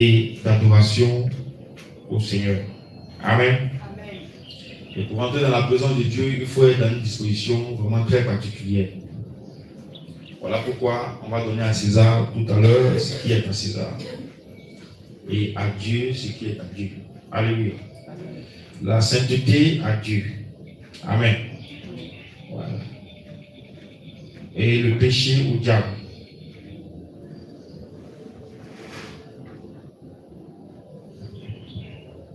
et d'adoration au Seigneur. Amen. Et pour entrer dans la présence de Dieu, il faut être dans une disposition vraiment très particulière. Voilà pourquoi on va donner à César tout à l'heure ce qui est à César. Et à Dieu ce qui est à Dieu. Alléluia. La sainteté à Dieu. Amen. Voilà. Et le péché au diable.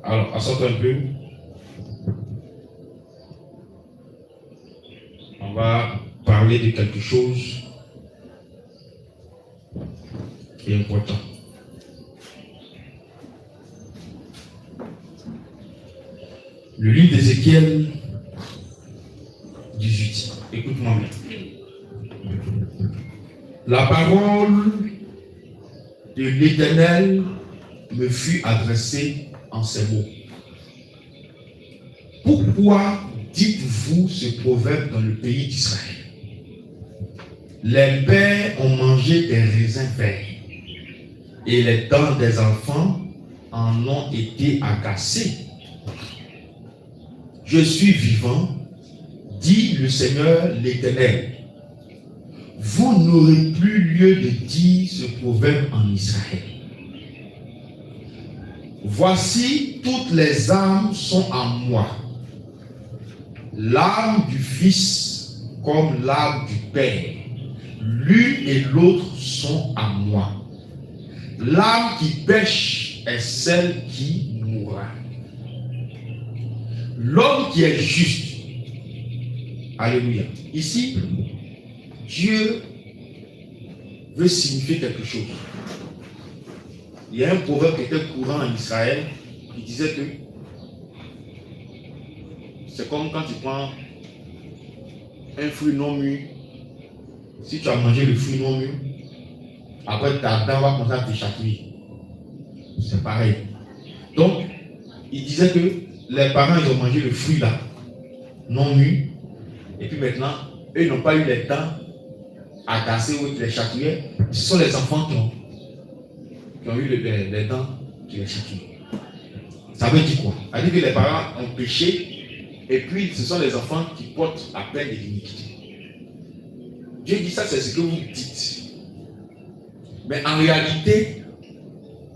Alors, assort un peu. On va parler de quelque chose qui est important. Le livre d'Ézéchiel 18. Écoute-moi bien. La parole de l'Éternel me fut adressée en ces mots. Pourquoi dites-vous ce proverbe dans le pays d'Israël? Les pères ont mangé des raisins verts et les dents des enfants en ont été agacées. Je suis vivant, dit le Seigneur l'Éternel. Vous n'aurez plus lieu de dire ce proverbe en Israël. Voici, toutes les âmes sont en moi. L'âme du Fils comme l'âme du Père. L'une et l'autre sont en moi. L'âme qui pêche est celle qui mourra. L'homme qui est juste. Alléluia. Ici, Dieu veut signifier quelque chose. Il y a un proverbe qui était courant en Israël qui disait que c'est comme quand tu prends un fruit non mûr. Si tu as mangé le fruit non mûr, après ta dent va commencer à te chatouiller. C'est pareil. Donc, il disait que les parents ils ont mangé le fruit là, non mûr, et puis maintenant, eux ils n'ont pas eu les dents agacées ou les chatouiller. Ce sont les enfants qui ont eu les dents qui les chatouillent. Ça veut dire quoi? Ça veut dire que les parents ont péché, et puis ce sont les enfants qui portent la peine de l'iniquité. Dieu dit ça, c'est ce que vous dites. Mais en réalité,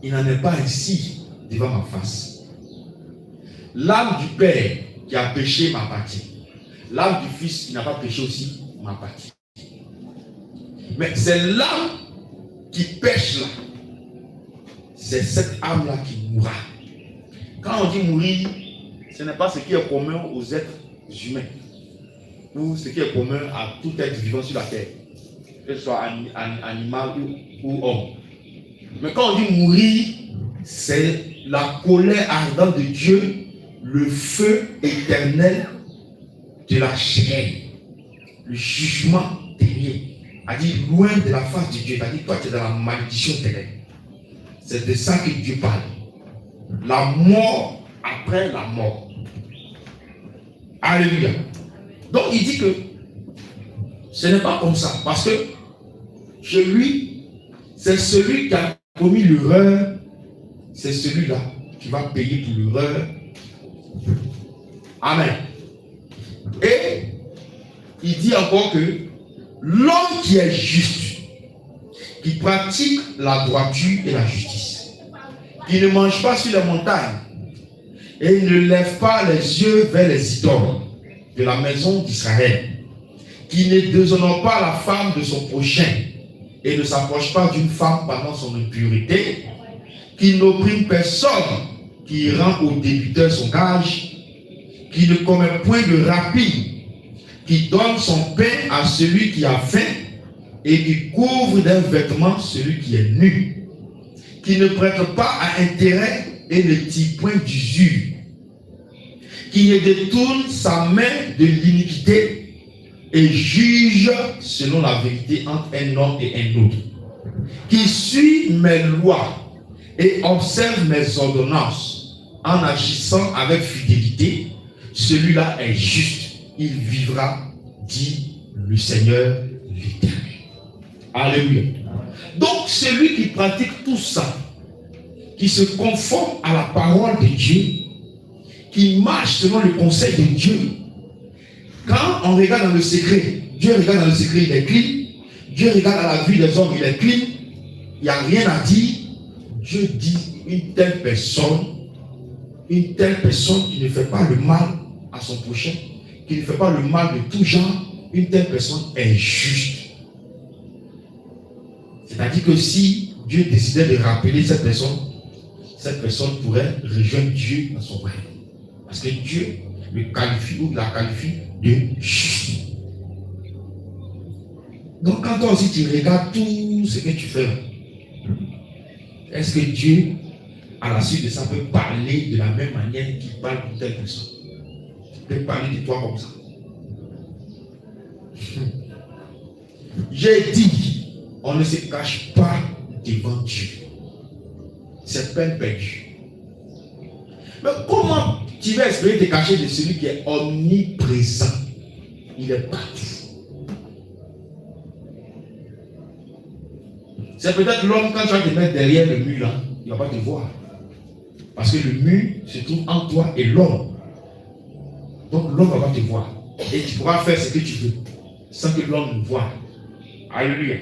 il n'en est pas ainsi devant ma face. L'âme du Père qui a péché m'appartient. L'âme du Fils qui n'a pas péché aussi m'appartient. Mais c'est l'âme qui pêche là. C'est cette âme-là qui mourra. Quand on dit mourir, ce n'est pas ce qui est commun aux êtres humains ou ce qui est commun à tout être vivant sur la terre, que ce soit animal ou homme. Mais quand on dit mourir, c'est la colère ardente de Dieu, le feu éternel de la chair, le jugement dernier. A dit loin de la face de Dieu, a dit toi tu es dans la malédiction éternelle. C'est de ça que Dieu parle. La mort après la mort. Alléluia. Donc il dit que ce n'est pas comme ça. Parce que chez lui, c'est celui qui a commis l'erreur, c'est celui-là qui va payer pour l'erreur. Amen. Et il dit encore que l'homme qui est juste, qui pratique la droiture et la justice, qui ne mange pas sur les montagnes et ne lève pas les yeux vers les idoles de la maison d'Israël, qui ne déshonore pas la femme de son prochain et ne s'approche pas d'une femme pendant son impureté, qui n'opprime personne, qui rend au débiteur son gage, qui ne commet point de rapine, qui donne son pain à celui qui a faim et qui couvre d'un vêtement celui qui est nu, qui ne prête pas à intérêt et ne tire point d'usure, qui ne détourne sa main de l'iniquité et juge selon la vérité entre un homme et un autre, qui suit mes lois et observe mes ordonnances en agissant avec fidélité, celui-là est juste, il vivra, dit le Seigneur l'Éternel. Alléluia. Donc celui qui pratique tout ça, qui se conforme à la parole de Dieu, qui marche selon le conseil de Dieu. Quand on regarde dans le secret, Dieu regarde dans le secret, il est clean. Dieu regarde à la vue des hommes, il est clean. Il n'y a rien à dire. Dieu dit une telle personne qui ne fait pas le mal à son prochain, qui ne fait pas le mal de tout genre, une telle personne est juste. C'est-à-dire que si Dieu décidait de rappeler cette personne pourrait rejoindre Dieu dans son royaume. Parce que Dieu le qualifie ou la qualifie de juste. Donc quand toi aussi tu regardes tout ce que tu fais, est-ce que Dieu, à la suite de ça, peut parler de la même manière qu'il parle pour telle personne? Il peut parler de toi comme ça. J'ai dit, on ne se cache pas devant Dieu. C'est peine perdue. Mais comment tu vas espérer te cacher de celui qui est omniprésent? Il est partout. C'est peut-être l'homme, quand tu vas te mettre derrière le mur, là, il ne va pas te voir. Parce que le mur se trouve en toi et l'homme. Donc l'homme va pas te voir. Et tu pourras faire ce que tu veux, sans que l'homme ne voie. Alléluia.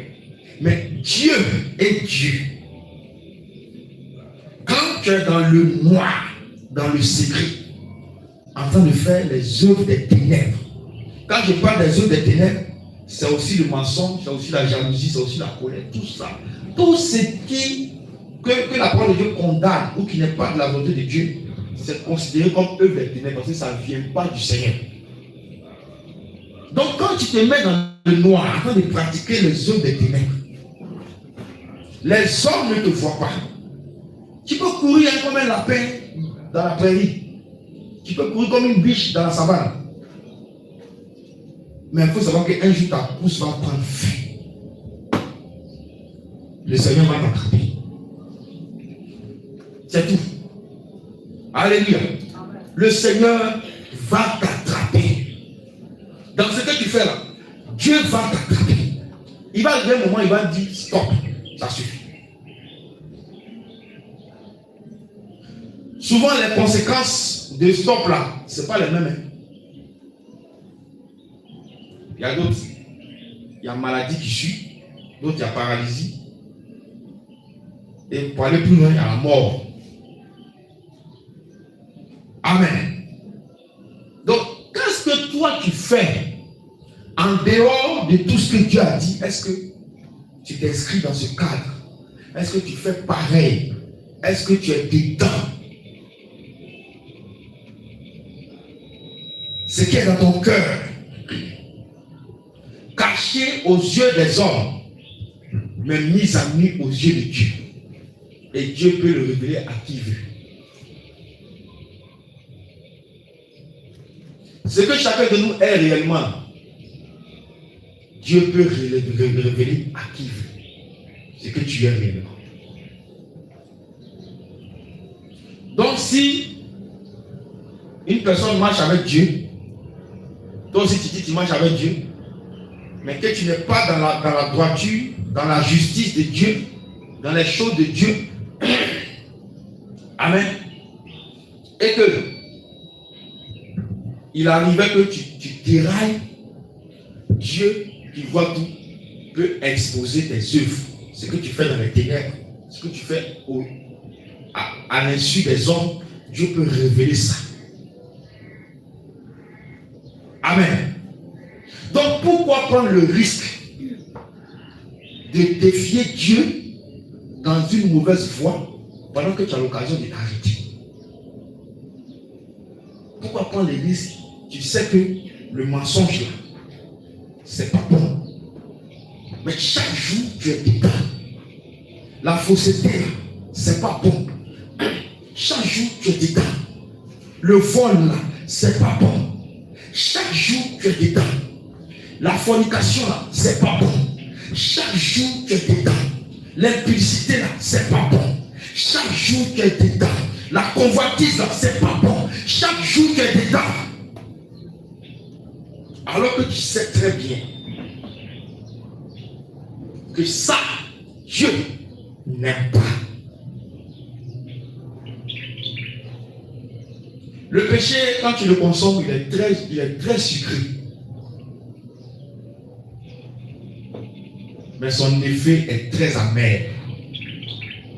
Mais Dieu est Dieu. Quand tu es dans le noir, dans le secret, en train de faire les œuvres des ténèbres. Quand je parle des œuvres des ténèbres, c'est aussi le mensonge, c'est aussi la jalousie, c'est aussi la colère, tout ça. Tout ce que la parole de Dieu condamne ou qui n'est pas de la volonté de Dieu, c'est considéré comme œuvre des ténèbres parce que ça ne vient pas du Seigneur. Donc quand tu te mets dans le noir en train de pratiquer les œuvres des ténèbres, les hommes ne te voient pas. Tu peux courir comme un lapin dans la prairie. Tu peux courir comme une biche dans la savane. Mais il faut savoir qu'un jour ta pousse va prendre feu. Le Seigneur va t'attraper. C'est tout. Alléluia. Le Seigneur va t'attraper. Dans ce que tu fais là, Dieu va t'attraper. Il va arriver un moment, il va dire stop, ça suffit. Souvent les conséquences de stop là, ce n'est pas les mêmes. Il y a d'autres, il y a maladie qui suit, d'autres il y a paralysie. Et pour aller plus loin, il y a la mort. Amen. Donc, qu'est-ce que toi tu fais en dehors de tout ce que Dieu a dit? Est-ce que tu t'inscris dans ce cadre? Est-ce que tu fais pareil? Est-ce que tu es dedans? Ce qui est dans ton cœur, caché aux yeux des hommes, mais mis à nu aux yeux de Dieu. Et Dieu peut le révéler à qui il veut. Ce que chacun de nous est réellement, Dieu peut le révéler à qui il veut. Ce que tu es réellement. Donc si une personne marche avec Dieu, toi aussi tu dis tu marches avec Dieu, mais que tu n'es pas dans la droiture, dans la justice de Dieu, dans les choses de Dieu. Amen. Et que il arrivait que tu dérailles, Dieu qui voit tout peut exposer tes œuvres, ce que tu fais dans les ténèbres, ce que tu fais à l'insu des hommes, Dieu peut révéler ça. Amen. Donc pourquoi prendre le risque de défier Dieu dans une mauvaise voie pendant que tu as l'occasion de t'arrêter? Pourquoi prendre le risque? Tu sais que le mensonge là, c'est pas bon. Mais chaque jour tu es dedans. La fausseté là, c'est pas bon. Chaque jour tu es dedans. Le vol là, c'est pas bon. Chaque jour tu es dedans. La fornication là, c'est pas bon. Chaque jour tu es dedans. L'impudicité là, c'est pas bon. Chaque jour tu es dedans. La convoitise là, c'est pas bon. Chaque jour tu es dedans. Alors que tu sais très bien que ça, Dieu n'aime pas. Le péché, quand tu le consommes, il est très sucré. Mais son effet est très amer.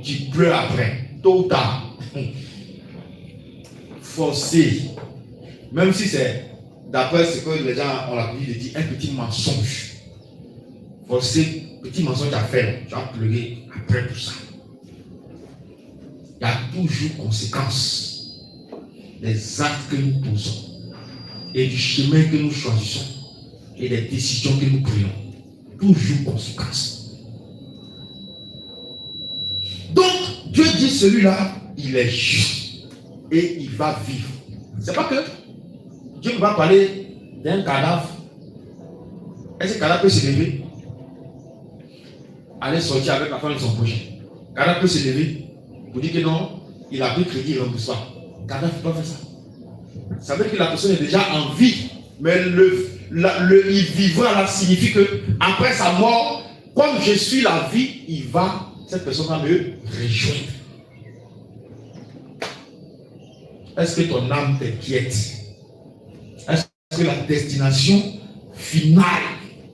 Tu pleures après, tôt ou tard. Forcé. Même si c'est, d'après ce que les gens ont l'habitude de dire, un petit mensonge. Forcé, petit mensonge à faire, tu vas pleurer après tout ça. Il y a toujours conséquences des actes que nous posons et du chemin que nous choisissons et des décisions que nous prenons. Toujours conséquences. Donc, Dieu dit celui-là, il est juste et il va vivre. C'est pas que Dieu ne va parler d'un cadavre. Est-ce que le cadavre peut se lever? Aller sortir avec la femme de son prochain. Le cadavre peut se lever pour dire que non, il a pris crédit et rembourse pas. Le cadavre ne peut pas faire ça. Ça veut dire que la personne est déjà en vie. Mais il vivra là signifie que après sa mort, comme je suis la vie, cette personne va me rejoindre. Est-ce que ton âme t'inquiète? Est-ce que la destination finale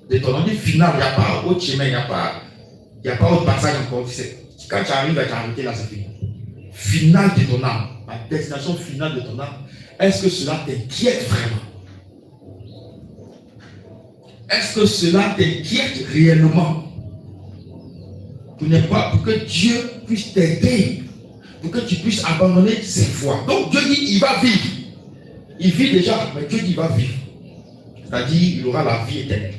de ton âme, finale, il n'y a pas autre chemin, il n'y a pas autre passage encore. Quand tu arrives à t'arrêter là, c'est fini. Finale de ton âme, la destination finale de ton âme, est-ce que cela t'inquiète vraiment? Est-ce que cela t'inquiète réellement? Pour que Dieu puisse t'aider, pour que tu puisses abandonner cette foi. Donc Dieu dit, il va vivre. Il vit déjà, mais Dieu dit, il va vivre. C'est-à-dire, il aura la vie éternelle.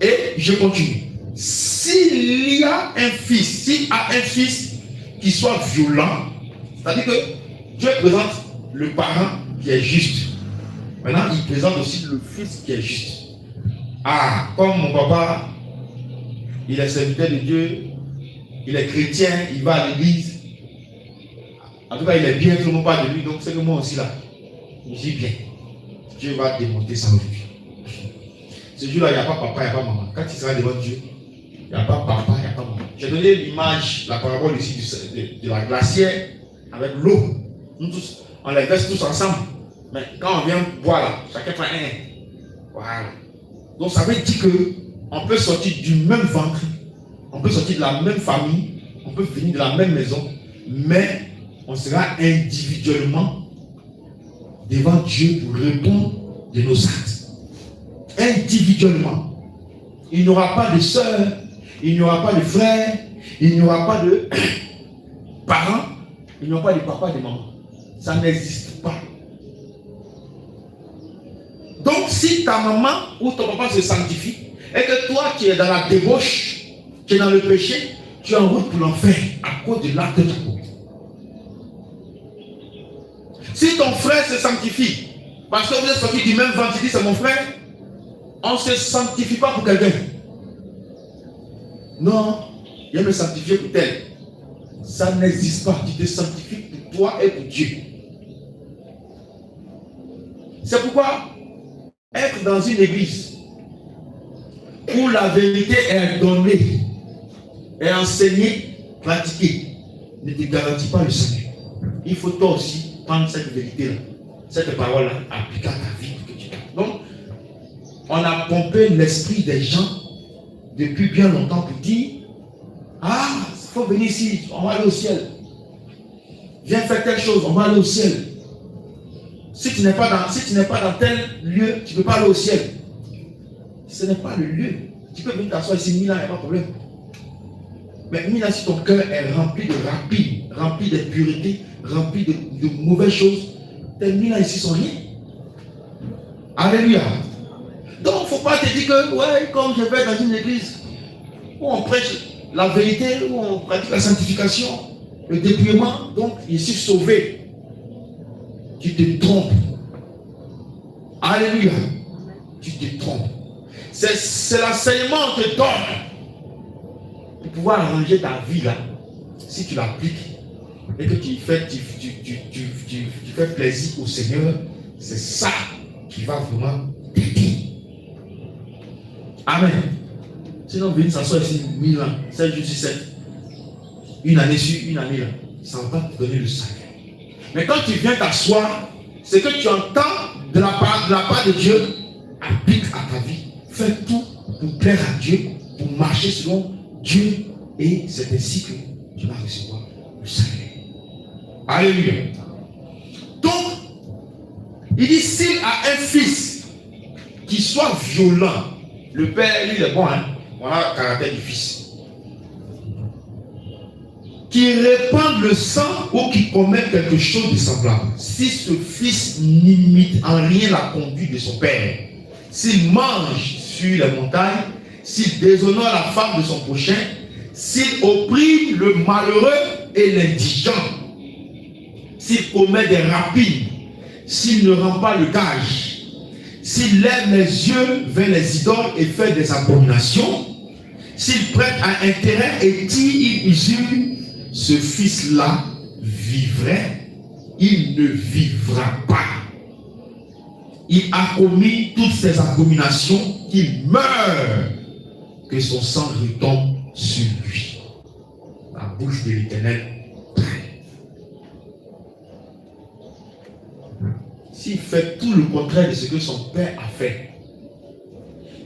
Et je continue. S'il y a un fils qui soit violent, c'est-à-dire que Dieu présente le parent qui est juste. Maintenant, il présente aussi le fils qui est juste. Ah, comme mon papa, il est serviteur de Dieu, il est chrétien, il va à l'église. En tout cas, il est bien, tout le monde parle de lui, donc c'est que moi aussi là. Je dis bien. Dieu va démonter ça aujourd'hui. Ce jour-là, il n'y a pas papa, il n'y a pas maman. Quand il sera devant Dieu, il n'y a pas papa, il n'y a pas maman. J'ai donné l'image, la parabole ici de la glacière avec l'eau. Nous tous, on les verse tous ensemble. Mais quand on vient boire là, chacun prend un. Voilà. Donc ça veut dire qu'on peut sortir du même ventre, on peut sortir de la même famille, on peut venir de la même maison, mais on sera individuellement devant Dieu pour répondre de nos actes. Individuellement. Il n'y aura pas de soeur, il n'y aura pas de frère, il n'y aura pas de parents, il n'y aura pas de papa et de maman. Ça n'existe pas. Donc si ta maman ou ton papa se sanctifie et que toi tu es dans la débauche, tu es dans le péché, tu es en route pour l'enfer à cause de l'acte de ta faute. Si ton frère se sanctifie, parce que vous êtes sortis du même ventre, tu dis c'est mon frère, on ne se sanctifie pas pour quelqu'un. Non, il me sanctifier pour tel. Ça n'existe pas. Tu te sanctifies pour toi et pour Dieu. C'est pourquoi être dans une église où la vérité est donnée, est enseignée, pratiquée, ne te garantit pas le salut. Il faut toi aussi prendre cette vérité-là, cette parole-là, appliquer à ta vie. Donc, on a pompé l'esprit des gens depuis bien longtemps pour dire, ah, il faut venir ici, on va aller au ciel. Viens faire telle chose, on va aller au ciel. Si tu n'es pas dans tel lieu, tu ne peux pas aller au ciel. Ce n'est pas le lieu. Tu peux venir t'asseoir ici 1000 ans, il n'y a pas de problème. Mais 1000 ans, si ton cœur est rempli de rapide, rempli de pureté, rempli de mauvaises choses, tes 1000 ans ici sont rien. Alléluia. Donc, il ne faut pas te dire que, ouais, comme je vais dans une église où on prêche la vérité, où on pratique la sanctification, le dépouillement, donc je suis sauvé. Tu te trompes. Alléluia. Tu te trompes. C'est l'enseignement que te donne pour pouvoir arranger ta vie là. Si tu l'appliques et que tu fais plaisir au Seigneur, c'est ça qui va vraiment t'aider. Amen. Sinon, venir s'asseoir ici 1000 ans, 7 jours sur 7. Une année sur une année là, ça ne va pas te donner le salut. Mais quand tu viens t'asseoir ce que tu entends de la part de Dieu, applique à ta vie. Fais tout pour plaire à Dieu, pour marcher selon Dieu, et c'est ainsi que tu vas recevoir le salut. Alléluia. Donc, il dit, s'il a un fils qui soit violent, le père, lui, il est bon, hein? Voilà le caractère du fils. Qui répand le sang ou qui commet quelque chose de semblable. Si ce fils n'imite en rien la conduite de son père, s'il mange sur les montagnes, s'il déshonore la femme de son prochain, s'il opprime le malheureux et l'indigent, s'il commet des rapines, s'il ne rend pas le gage, s'il lève les yeux vers les idoles et fait des abominations, s'il prête à intérêt et tire usure, ce fils-là vivrait, il ne vivra pas. Il a commis toutes ces abominations, qu'il meurt, que son sang retombe sur lui. La bouche de l'Éternel. S'il fait tout le contraire de ce que son père a fait,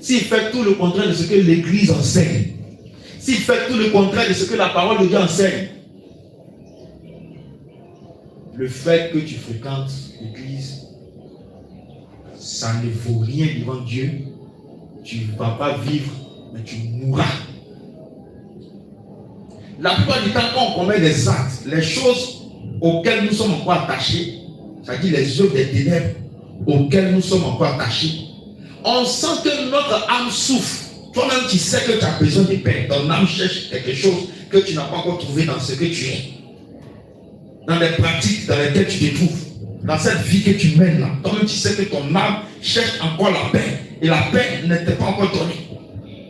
s'il fait tout le contraire de ce que l'Église enseigne, s'il fait tout le contraire de ce que la parole de Dieu enseigne, le fait que tu fréquentes l'Église, ça ne vaut rien devant Dieu. Tu ne vas pas vivre, mais tu mourras. La plupart du temps, quand on commet des actes, les choses auxquelles nous sommes encore attachés, c'est-à-dire les œuvres des ténèbres auxquelles nous sommes encore attachés, on sent que notre âme souffre. Toi-même, tu sais que tu as besoin de paix. Ton âme cherche quelque chose que tu n'as pas encore trouvé dans ce que tu es. Dans les pratiques dans lesquelles tu te trouves. Dans cette vie que tu mènes là. Toi-même, tu sais que ton âme cherche encore la paix. Et la paix ne t'est pas encore donnée.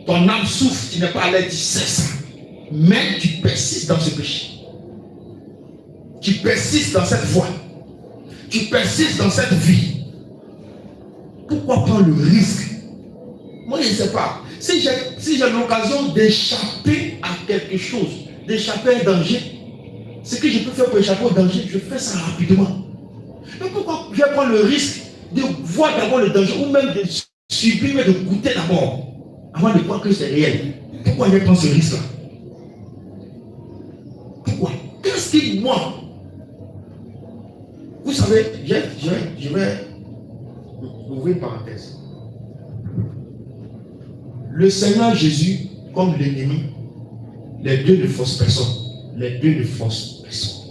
Ton âme souffre, tu n'es pas à l'aise, tu sais ça. Mais tu persistes dans ce péché. Tu persistes dans cette voie. Tu persistes dans cette vie. Pourquoi prendre le risque? Moi, je ne sais pas. Si j'ai l'occasion d'échapper à quelque chose, d'échapper à un danger, ce que je peux faire pour échapper au danger, je fais ça rapidement. Mais pourquoi je vais prendre le risque de voir d'abord le danger, ou même de subir, mais de goûter d'abord, avant de croire que c'est réel? Pourquoi je vais prendre ce risque-là? Pourquoi? Qu'est-ce qui, moi? Vous savez, je vais ouvrir une parenthèse. Le Seigneur Jésus, comme l'ennemi, les deux ne forcent personne. Les deux ne forcent personne.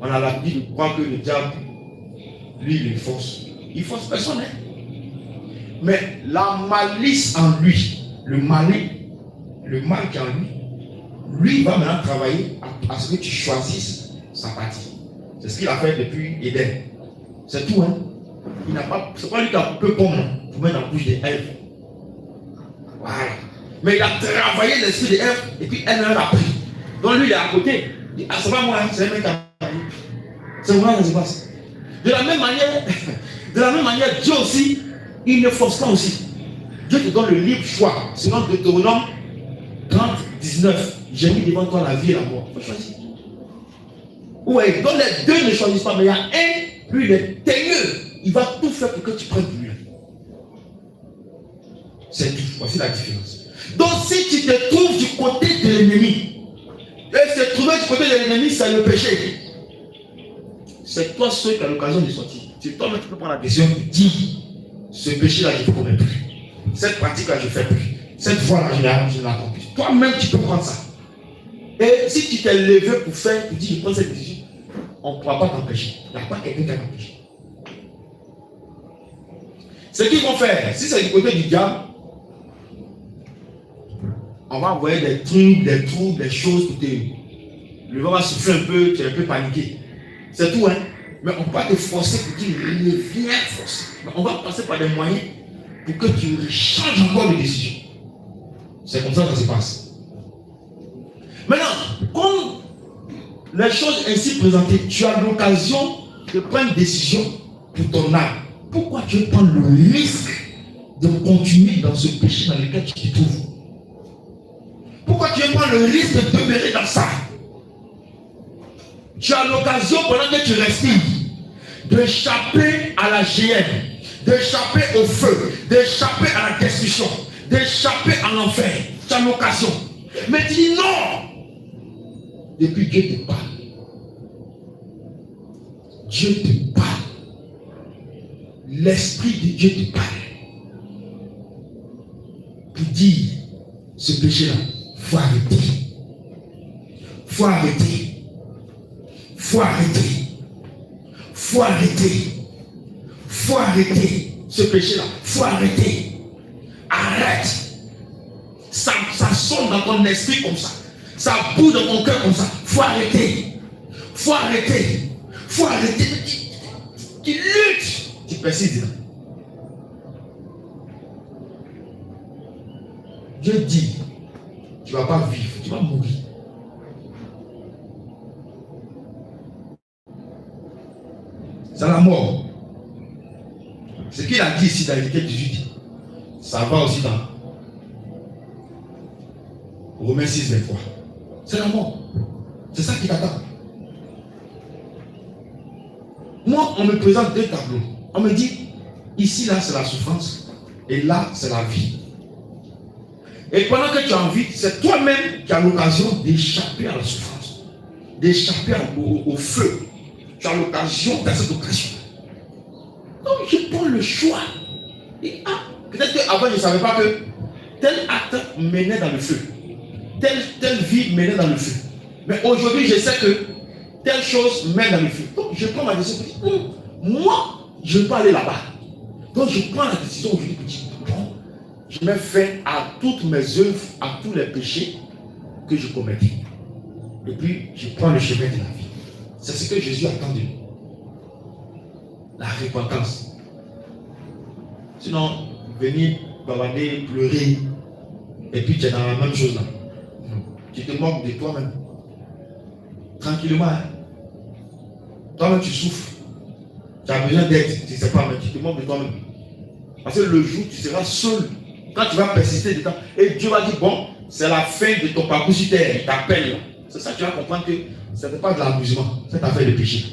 On a l'habitude de croire que le diable, lui, il force. Il force personne. Hein? Mais la malice en lui, le mal qui est en lui va maintenant travailler à ce que tu choisisses sa partie. C'est ce qu'il a fait depuis Éden. C'est tout. Hein? Il n'a pas, c'est pas lui qui a coupé pomme pour mettre dans la bouche d'Ève. Voilà. Mais il a travaillé l'esprit d'Ève et puis elle a pris. Donc lui il est à côté. Il dit, ah, c'est pas moi, hein, c'est un mec qui a pris. C'est moi qui se passe. De la même manière, Dieu aussi, il ne force pas aussi. Dieu te donne le libre choix. Selon Deutéronome 30, 19. J'ai mis devant toi la vie et la mort. Il faut choisir. Ouais, donc les deux ne choisissent pas, mais il y a un, lui il est teigneux. Il va tout faire pour que tu prennes lui. C'est tout. Voici la différence. Donc si tu te trouves du côté de l'ennemi, et se trouver du côté de l'ennemi, c'est le péché. C'est toi seul qui as l'occasion de sortir. C'est toi-même qui peux prendre la décision de dire, ce péché-là, je ne commets plus. Cette pratique-là, je ne fais plus. Cette voie-là, je ne l'attends plus. Toi-même, tu peux prendre ça. Et si tu t'es levé pour faire, tu dis, je prends cette décision, on ne pourra pas t'empêcher. Il n'y a pas quelqu'un qui va t'empêcher. Ce qu'ils vont faire, si c'est du côté du diable, on va envoyer des trucs, des choses pour te. Le vent va souffler un peu, tu es un peu paniqué. C'est tout, hein. Mais on ne peut pas te forcer pour dire, ne viens forcer. Mais on va passer par des moyens pour que tu changes encore de décision. C'est comme ça que ça se passe. Maintenant, comme les choses ainsi présentées, tu as l'occasion de prendre une décision pour ton âme. Pourquoi tu veux prendre le risque de continuer dans ce péché dans lequel tu te trouves? Pourquoi tu veux prendre le risque de demeurer dans ça? Tu as l'occasion, pendant que tu respires, d'échapper à la géhenne, d'échapper au feu, d'échapper à la destruction, d'échapper à l'enfer. Tu as l'occasion. Mais tu dis non. Depuis Dieu te parle. Dieu te parle. L'Esprit de Dieu te parle. Pour dire ce péché-là, il faut arrêter. Il faut arrêter. Il faut arrêter. Il faut arrêter. Il faut arrêter ce péché-là. Il faut arrêter. Arrête. Ça sonne dans ton esprit comme ça. Ça boue dans ton cœur comme ça. Il faut arrêter. Il faut arrêter. Il faut arrêter. Tu luttes. Tu persistes. Dieu dit, tu ne vas pas vivre, tu vas mourir. C'est la mort. Ce qu'il a dit ici dans Ézéchiel 18, ça va aussi dans Romains 6, 23. C'est la mort. C'est ça qui t'attend. Moi, on me présente deux tableaux. On me dit, ici, là, c'est la souffrance. Et là, c'est la vie. Et pendant que tu as envie, c'est toi-même qui as l'occasion d'échapper à la souffrance. D'échapper au feu. Tu as l'occasion dans cette occasion. Donc, je prends le choix. Et, peut-être qu'avant, je ne savais pas que tel acte menait dans le feu. Telle vie menait dans le feu. Mais aujourd'hui, je sais que telle chose mène dans le feu. Donc, je prends ma décision. Moi, je ne veux pas aller là-bas. Donc, je prends la décision aujourd'hui. Je mets fin à toutes mes œuvres, à tous les péchés que je commettais. Et puis, je prends le chemin de la vie. C'est ce que Jésus attend de nous. La repentance. Sinon, venir bavarder, pleurer, et puis tu es dans la même chose là. Tu te moques de toi-même. Tranquillement. Hein? Toi-même, tu souffres. Tu as besoin d'aide. Tu ne sais pas, mais tu te moques de toi-même. Parce que le jour, tu seras seul. Quand tu vas persister dedans, et Dieu va dire, bon, c'est la fin de ton parcours sur terre, il t'appelle. C'est ça que tu vas comprendre que ce n'est pas de l'amusement, c'est ta affaire de péché.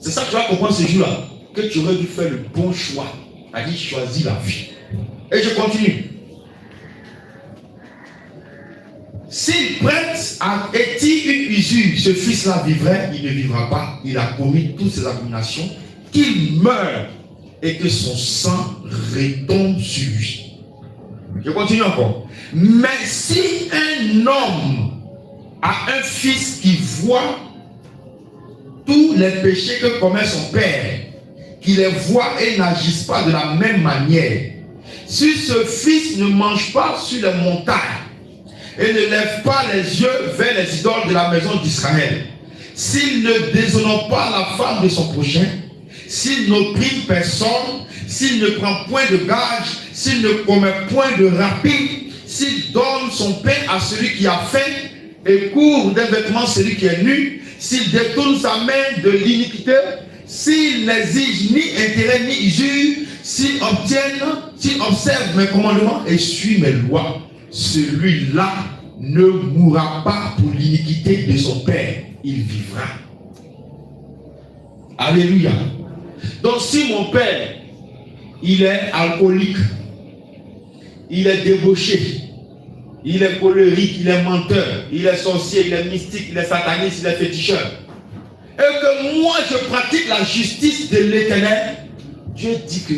C'est ça que tu vas comprendre ce jour-là, que tu aurais dû faire le bon choix, c'est-à-dire choisir la vie. Et je continue. S'il prête à Éti une usure, ce fils-là vivrait, il ne vivra pas, il a commis toutes ces abominations, qu'il meure et que son sang retombe sur lui. Je continue encore. Mais si un homme a un fils qui voit tous les péchés que commet son père, qui les voit et n'agisse pas de la même manière, si ce fils ne mange pas sur les montagnes et ne lève pas les yeux vers les idoles de la maison d'Israël, s'il ne déshonore pas la femme de son prochain, s'il n'opprime personne, s'il ne prend point de gage, s'il ne commet point de rapine, s'il donne son pain à celui qui a faim et couvre d'un vêtement celui qui est nu, s'il détourne sa main de l'iniquité, s'il n'exige ni intérêt ni usure, s'il observe mes commandements et suit mes lois, celui-là ne mourra pas pour l'iniquité de son père, il vivra. Alléluia. Donc si mon père, il est alcoolique, il est débauché, il est colérique, il est menteur, il est sorcier, il est mystique, il est sataniste, il est féticheur, et que moi je pratique la justice de l'Éternel, Dieu dit que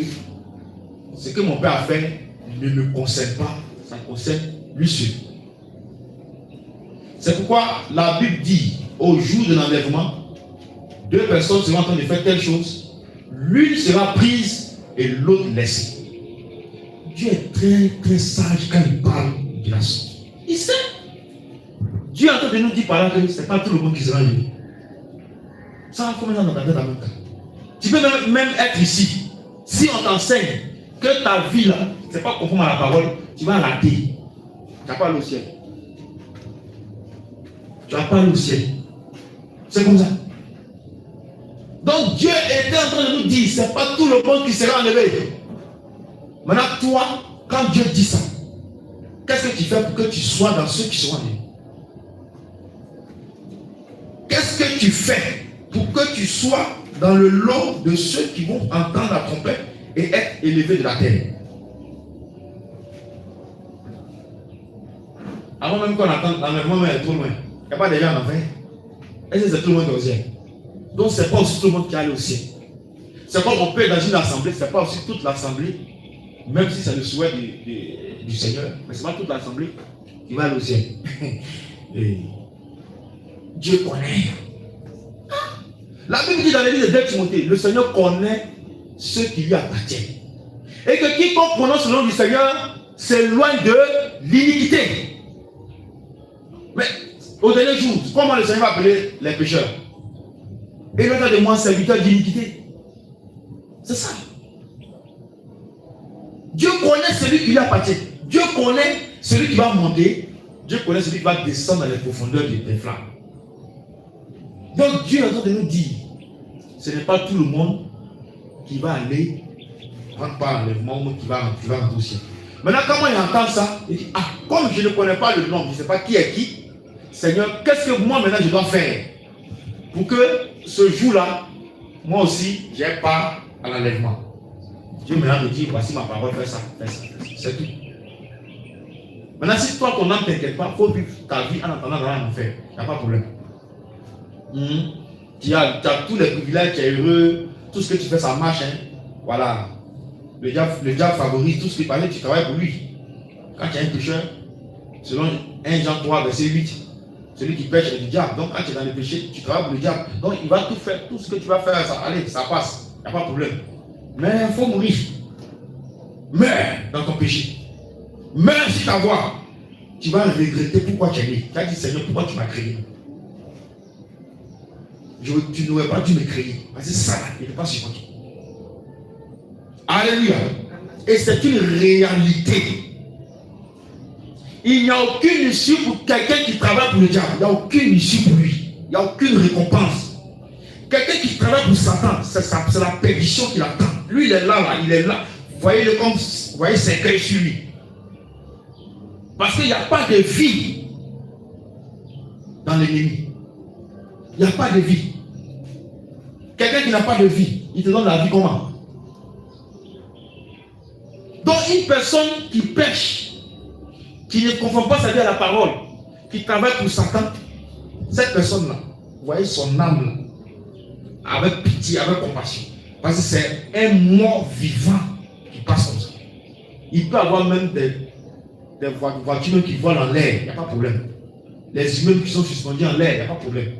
ce que mon père a fait ne me concerne pas, ça concerne lui seul. C'est pourquoi la Bible dit, au jour de l'enlèvement, deux personnes seront en train de faire telle chose, l'une sera prise et l'autre laissée. Dieu est très très sage quand il parle de la sorte. Il sait. Dieu est en train de nous dire par là que ce n'est pas tout le monde qui sera libre. Ça va combien dans ta tête en même temps. Tu peux même être ici. Si on t'enseigne que ta vie là, ce n'est pas conforme à la parole, tu vas rater. Tu n'as pas aller au ciel. Tu vas pas aller au ciel. C'est comme ça. Donc Dieu était en train de nous dire, ce n'est pas tout le monde qui sera enlevé. Maintenant, toi, quand Dieu dit ça, qu'est-ce que tu fais pour que tu sois dans ceux qui seront enlevés? Qu'est-ce que tu fais pour que tu sois dans le lot de ceux qui vont entendre la trompette et être élevés de la terre. Avant même qu'on entende l'enlèvement, mais trop loin. Il n'y a pas de gens en enfer. Est-ce que c'est tout le monde au ciel? Donc ce n'est pas aussi tout le monde qui allait au ciel. C'est comme on peut être dans une assemblée, ce n'est pas aussi toute l'assemblée, même si c'est le souhait du Seigneur, mais ce n'est pas toute l'assemblée qui va aller au ciel. Et Dieu connaît. La Bible dit dans l'église de 2 Timothée, le Seigneur connaît ceux qui lui appartiennent. Et que quiconque prononce le nom du Seigneur s'éloigne de l'iniquité. Mais au dernier jour, comment le Seigneur va appeler les pécheurs? Et il va dire de moi serviteur d'iniquité. C'est ça. Dieu connaît celui qui lui appartient. Dieu connaît celui qui va monter. Dieu connaît celui qui va descendre dans les profondeurs des flammes. Donc Dieu est en train de nous dire, ce n'est pas tout le monde qui va aller prendre part à l'enlèvement ou qui va rentrer au ciel. Maintenant, comment il entend ça? Il dit, ah, comme je ne connais pas le nom, je ne sais pas qui est qui, Seigneur, qu'est-ce que moi maintenant je dois faire pour que ce jour-là, moi aussi, j'ai part à l'enlèvement? Dieu maintenant me dit, voici ma parole, fais ça, fais ça, c'est tout. Maintenant, si toi, ton âme ne t'inquiète pas, il faut vivre ta vie en attendant dans l'enfer. Il n'y a pas de problème. Tu as tous les privilèges, tu es heureux, tout ce que tu fais, ça marche. Hein. Voilà. Le diable favorise tout ce qui paraît, tu travailles pour lui. Quand tu es un pécheur, selon 1 Jean 3, verset 8, celui qui pêche est du diable. Donc, quand tu es dans le péché, tu travailles pour le diable. Donc, il va tout faire, tout ce que tu vas faire, ça, allez, ça passe. Il n'y a pas de problème. Mais il faut mourir. Meurs dans ton péché. Meurs si ta voix. Tu vas regretter pourquoi tu es né. Tu as dit, Seigneur, pourquoi tu m'as créé? Tu n'aurais pas dû me créer. Parce que ça, il n'est pas supporté. Alléluia. Et c'est une réalité. Il n'y a aucune issue pour quelqu'un qui travaille pour le diable. Il n'y a aucune issue pour lui. Il n'y a aucune récompense. Quelqu'un qui travaille pour Satan, c'est la perdition qui l'attend. Lui, il est là, il est là. Voyez-le comme, voyez ses cœurs sur lui. Parce qu'il n'y a pas de vie dans l'ennemi. Il n'y a pas de vie. Quelqu'un qui n'a pas de vie, il te donne la vie comment? Donc une personne qui pêche, qui ne conforme pas sa vie à la parole, qui travaille pour Satan, cette personne-là, vous voyez son âme là, avec pitié, avec compassion. Parce que c'est un mort vivant qui passe comme ça. Il peut avoir même des voitures qui volent en l'air, il n'y a pas de problème. Les immeubles qui sont suspendus en l'air, il n'y a pas de problème.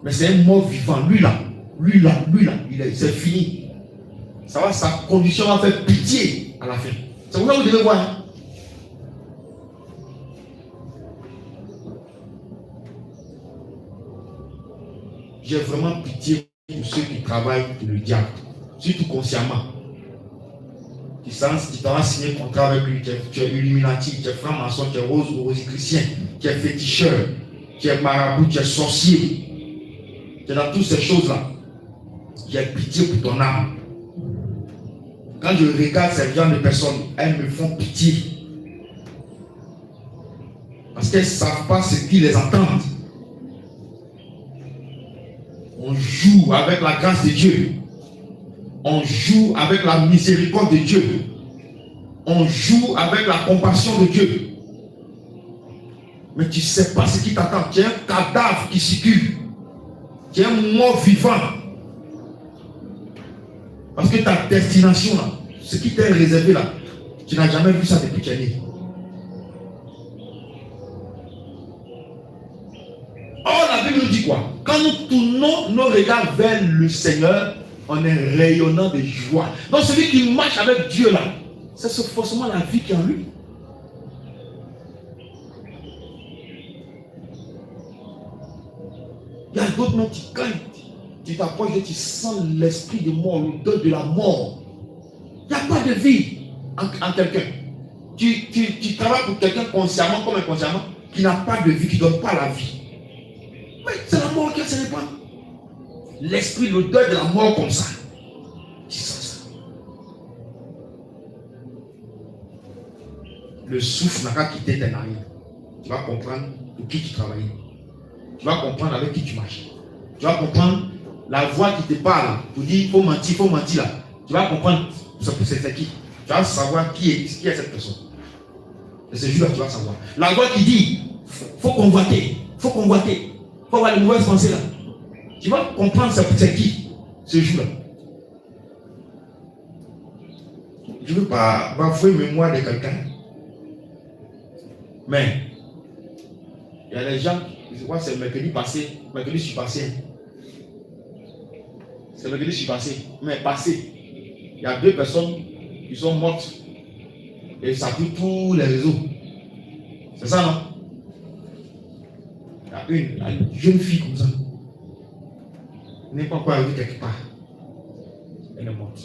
Mais c'est un mort vivant. Lui là, c'est fini. Ça va, sa condition va faire pitié à la fin. C'est pour ça que vous devez voir. Hein? J'ai vraiment pitié pour ceux qui travaillent pour le diable, surtout consciemment. Tu t'auras signé un contrat avec lui, tu es illuminati, tu es franc-maçon, tu es rosicrucien, tu es féticheur, tu es marabout, tu es sorcier. Tu es dans toutes ces choses-là. J'ai pitié pour ton âme. Quand je regarde ces gens de personnes, elles me font pitié. Parce qu'elles ne savent pas ce qui les attend. On joue avec la grâce de Dieu. On joue avec la miséricorde de Dieu. On joue avec la compassion de Dieu. Mais tu ne sais pas ce qui t'attend. Tu es un cadavre qui circule. Tu es un mort vivant. Parce que ta destination là, ce qui t'est réservé là, tu n'as jamais vu ça depuis que tu es né. Or, la Bible nous dit quoi? Quand nous tournons nos regards vers le Seigneur, on est rayonnant de joie. Donc, celui qui marche avec Dieu là, c'est forcément la vie qui est en lui. Il y a d'autres gens qui, quand tu t'approches et tu sens l'esprit de mort, l'odeur de la mort. Il n'y a pas de vie en quelqu'un. Tu travailles pour quelqu'un consciemment comme inconsciemment qui n'a pas de vie, qui ne donne pas la vie. Mais c'est la mort qui se répand. L'esprit, l'odeur de la mort comme ça. Tu sens ça. Le souffle n'a qu'à quitter tes narines. Tu vas comprendre pour qui tu travailles. Tu vas comprendre avec qui tu marches. Tu vas comprendre la voix qui te parle pour dire il faut mentir là, tu vas comprendre c'est qui. Tu vas savoir qui est cette personne. Et ce jour-là, tu vas savoir. La voix qui dit faut convoiter, faut avoir les mauvaises pensées là. Tu vas comprendre c'est qui ce jour-là. Je ne veux pas bafouer la mémoire de quelqu'un. Mais il y a des gens, je crois que c'est mercredi je suis passé. C'est mercredi je suis passé. Mais passé, il y a 2 personnes qui sont mortes. Et ça pue tous les réseaux. C'est ça, non? Il y a une jeune fille comme ça. Elle n'est pas encore arrivée quelque part. Elle est morte.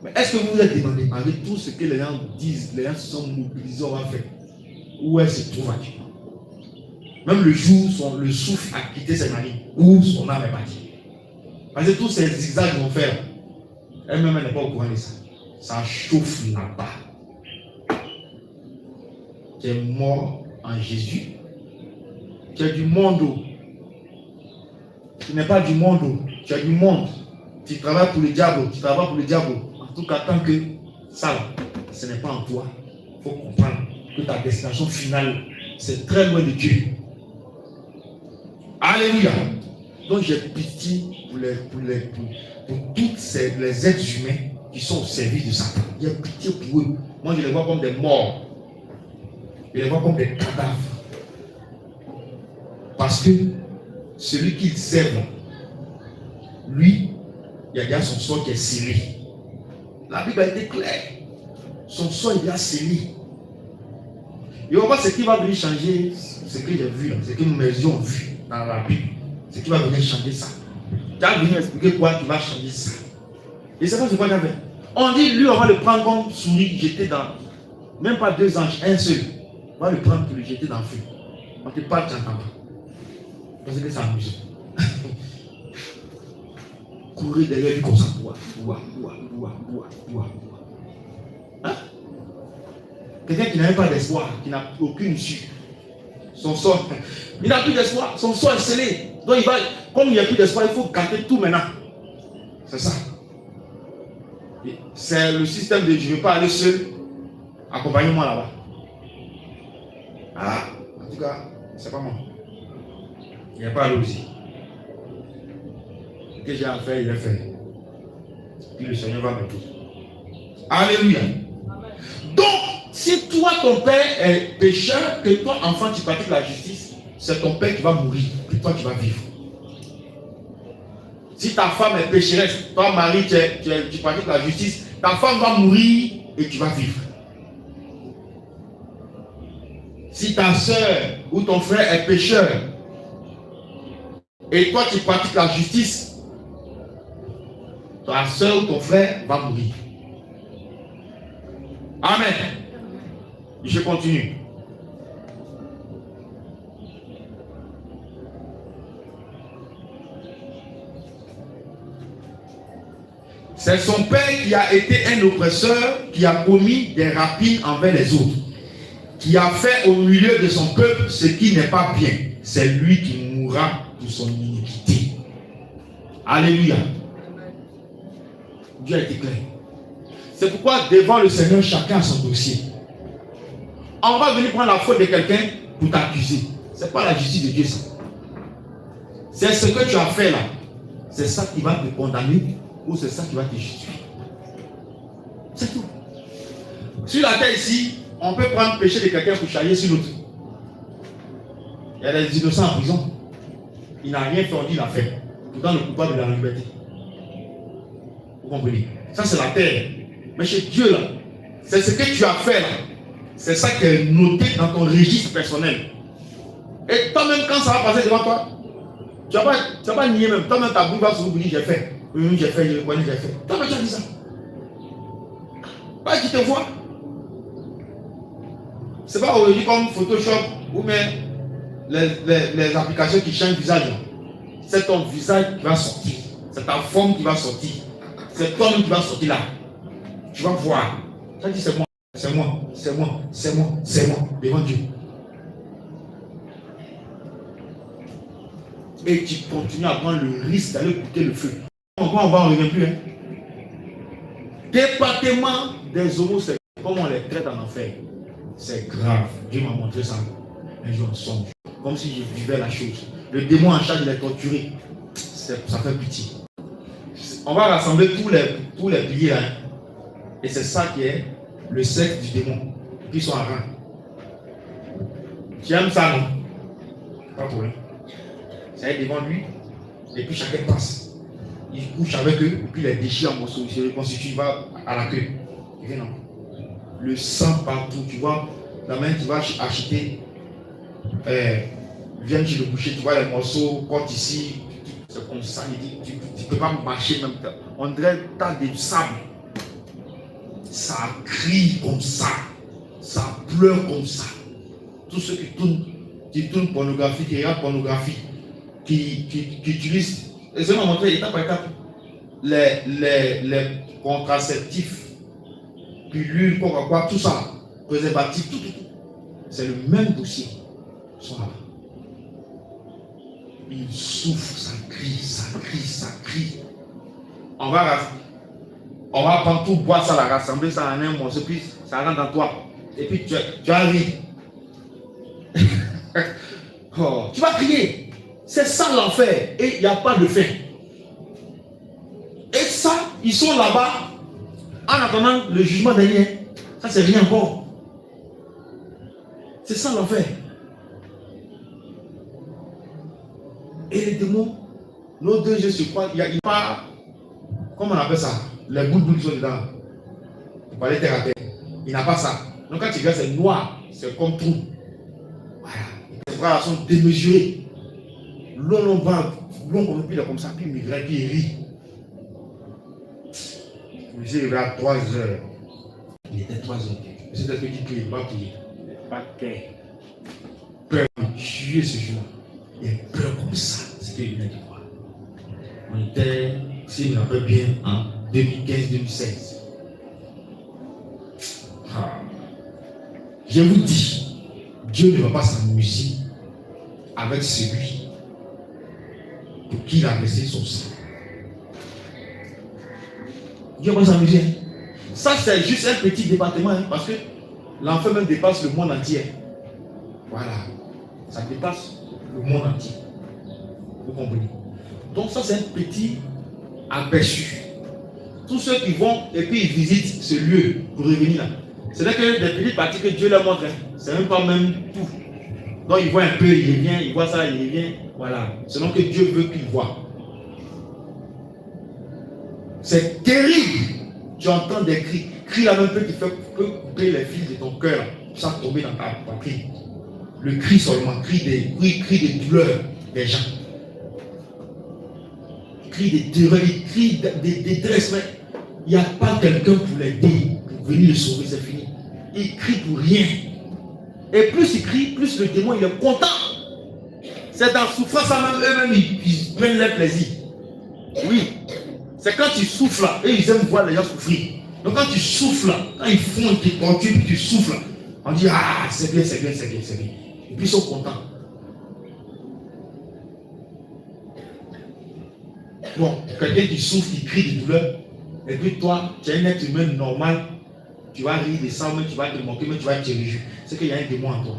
Mais est-ce que vous vous êtes demandé avec tout ce que les gens disent, les gens se sont mobilisés, on va faire, où elle se trouve actuellement? Même le jour, le souffle a quitté ses narines, où son âme est partie. Parce que tous ces zigzags vont faire, elle-même elle n'est pas au courant de ça. Ça chauffe là-bas. Tu es mort en Jésus. Tu es du monde. Tu n'es pas du monde. Tu es du monde. Tu travailles pour le diable. En tout cas, tant que ça, ce n'est pas en toi, il faut comprendre que ta destination finale, c'est très loin de Dieu. Alléluia. Donc j'ai pitié pour tous les êtres humains qui sont au service de Satan. J'ai pitié pour eux. Moi, je les vois comme des morts. Je les vois comme des cadavres. Parce que celui qu'ils servent, lui, il y a déjà son sort qui est scellé. La Bible a été claire. Son sort est déjà scellé. Et on voit ce qui va venir changer, ce que j'ai vu, ce que mes yeux ont vu dans la Bible. Ce qui va venir changer ça. Tu as venu expliquer pourquoi tu vas changer ça. Et c'est pas ce qu'on a fait. On dit, lui, on va le prendre comme souris, jeter dans. Même pas 2 anges, un seul. On va le prendre pour le jeter dans le feu. On te parle, tu n'entends pas. Parce que c'est amusant. Courir derrière lui comme ça. Hein? Quelqu'un qui n'a même pas d'espoir, qui n'a aucune issue. Son sort, il n'a plus d'espoir, son sort est scellé. Donc il va, comme il n'y a plus d'espoir, il faut gâter tout maintenant. C'est ça. C'est le système de je ne veux pas aller seul, accompagnez-moi là-bas. Ah, en tout cas, c'est pas moi. Il n'y a pas aller aussi. Ce que j'ai à faire, il est fait. Puis le Seigneur va m'aider. Alléluia. Donc, si toi, ton père est pécheur, que toi, enfant, tu pratiques la justice, c'est ton père qui va mourir, puis toi, tu vas vivre. Si ta femme est pécheresse, toi, mari, tu pratiques la justice, ta femme va mourir et tu vas vivre. Si ta soeur ou ton frère est pécheur, et toi, tu pratiques la justice, ta soeur ou ton frère va mourir. Amen. Je continue. C'est son père qui a été un oppresseur, qui a commis des rapines envers les autres, qui a fait au milieu de son peuple ce qui n'est pas bien. C'est lui qui mourra pour son iniquité. Alléluia. Dieu a été clair. C'est pourquoi devant le Seigneur, chacun a son dossier. On va venir prendre la faute de quelqu'un pour t'accuser. Ce n'est pas la justice de Dieu, ça. C'est ce que tu as fait là. C'est ça qui va te condamner ou c'est ça qui va te justifier. C'est tout. Sur la terre ici, on peut prendre le péché de quelqu'un pour charrier sur l'autre. Il y a des innocents en prison. Il n'a rien fait, on dit il a fait. Pourtant le coupable de la liberté. Vous comprenez? Ça c'est la terre. Mais chez Dieu là, c'est ce que tu as fait là. C'est ça qui est noté dans ton registre personnel. Et toi-même, quand ça va passer devant toi, tu ne vas pas nier même. Toi-même, ta bouche va se dire j'ai fait. J'ai fait, je reconnais, j'ai fait. Toi-même, tu as dit ça. Pas qui te voit. C'est pas aujourd'hui comme Photoshop ou même les applications qui changent le visage. C'est ton visage qui va sortir. C'est ta forme qui va sortir. C'est toi-même qui va sortir là. Tu vas voir. Tu as dit c'est moi. C'est moi, c'est moi, c'est moi, c'est moi, devant Dieu. et tu continues à prendre le risque d'aller goûter le feu. Pourquoi on va en revenir plus, hein? Département des homosexuels, comment on les traite en enfer, c'est grave. Dieu m'a montré ça un jour en songe, comme si je vivais la chose. Le démon en charge de les torturer, ça fait pitié. On va rassembler tous les piliers, hein? Et c'est ça qui est le sexe du démon, qui sont en rang. Tu aimes ça, non? Pas pour rien. Ça est devant lui, et puis chacun passe. Il couche avec eux, et puis les déchire en morceaux, il se reconstitue, il va à la queue. Il vient, non? Le sang partout, tu vois. La main, tu vas acheter, viens chez le boucher, tu vois les morceaux, porte ici, c'est comme ça, il dit, tu ne peux pas marcher même. On dirait que tu as des sables. Ça crie comme ça, ça pleure comme ça. Tous ceux qui tournent pornographie, qui regardent pornographie, qui utilisent, et c'est montrer étape par étape, les contraceptifs, pilules, quoi, tout ça, préservatifs, tout. C'est le même dossier. Ils sont là. Ils souffrent, ça crie. On va prendre tout, boire ça, la rassembler ça en un morceau, puis ça rentre dans toi. Et puis tu arrives. Oh, tu vas crier. C'est ça l'enfer. Et il n'y a pas de fin. Et ça, ils sont là-bas en attendant le jugement dernier. Ça, c'est rien encore. C'est ça l'enfer. Et les démons, nos deux yeux se croisent. Il n'y a pas. Comment on appelle ça? Les boules qui sont dedans. Pour aller terre à terre. Il n'a pas ça. Donc quand tu regardes, c'est noir. C'est comme trou. Voilà. Les bras sont démesurés. L'on va, l'on comme ça, puis il rit. Je suis arrivé à 3 heures. Il était 3 heures. Je suis dit qu'il ne va pas prier. Pas peur. Peur de tuer ce jour. Il y a peur comme ça. C'était une année de voir. On était, si je me rappelle bien, en 2015-2016. Je vous dis, Dieu ne va pas s'amuser avec celui pour qui il a versé son sang. Dieu va s'amuser. Ça, c'est juste un petit département, hein, parce que l'enfer même dépasse le monde entier. Voilà. Ça dépasse le monde entier. Vous comprenez? Donc ça, c'est un petit aperçu. Tous ceux qui vont et puis ils visitent ce lieu pour revenir là. Ce n'est que des petites parties que Dieu leur montre. Hein. C'est même pas même tout. Donc il voit un peu, il revient, il voit ça, il revient. Voilà. Selon que Dieu veut qu'il voit. C'est terrible. Tu entends des cris. Crie la même peu qui peut couper les fils de ton cœur. Ça tomber dans ta poitrine. Le cri seulement, cri des douleurs des gens. Cri des terreurs, cri des détresse. Mais il n'y a pas quelqu'un pour l'aider, pour venir le sauver, c'est fini. Il crie pour rien. Et plus il crie, plus le démon il est content. C'est dans la souffrance, eux-mêmes ils prennent leur plaisir. Oui. C'est quand tu souffles là, et ils aiment voir les gens souffrir. Donc quand tu souffles là, quand ils font, ils te continuent, tu souffles là, on dit ah c'est bien. Et puis ils sont contents. Bon, quelqu'un qui souffre, qui crie de douleur, et puis toi, tu es un être humain normal, tu vas rire de ça, mais tu vas te moquer, mais tu vas te réjouir. C'est qu'il y a un démon en toi.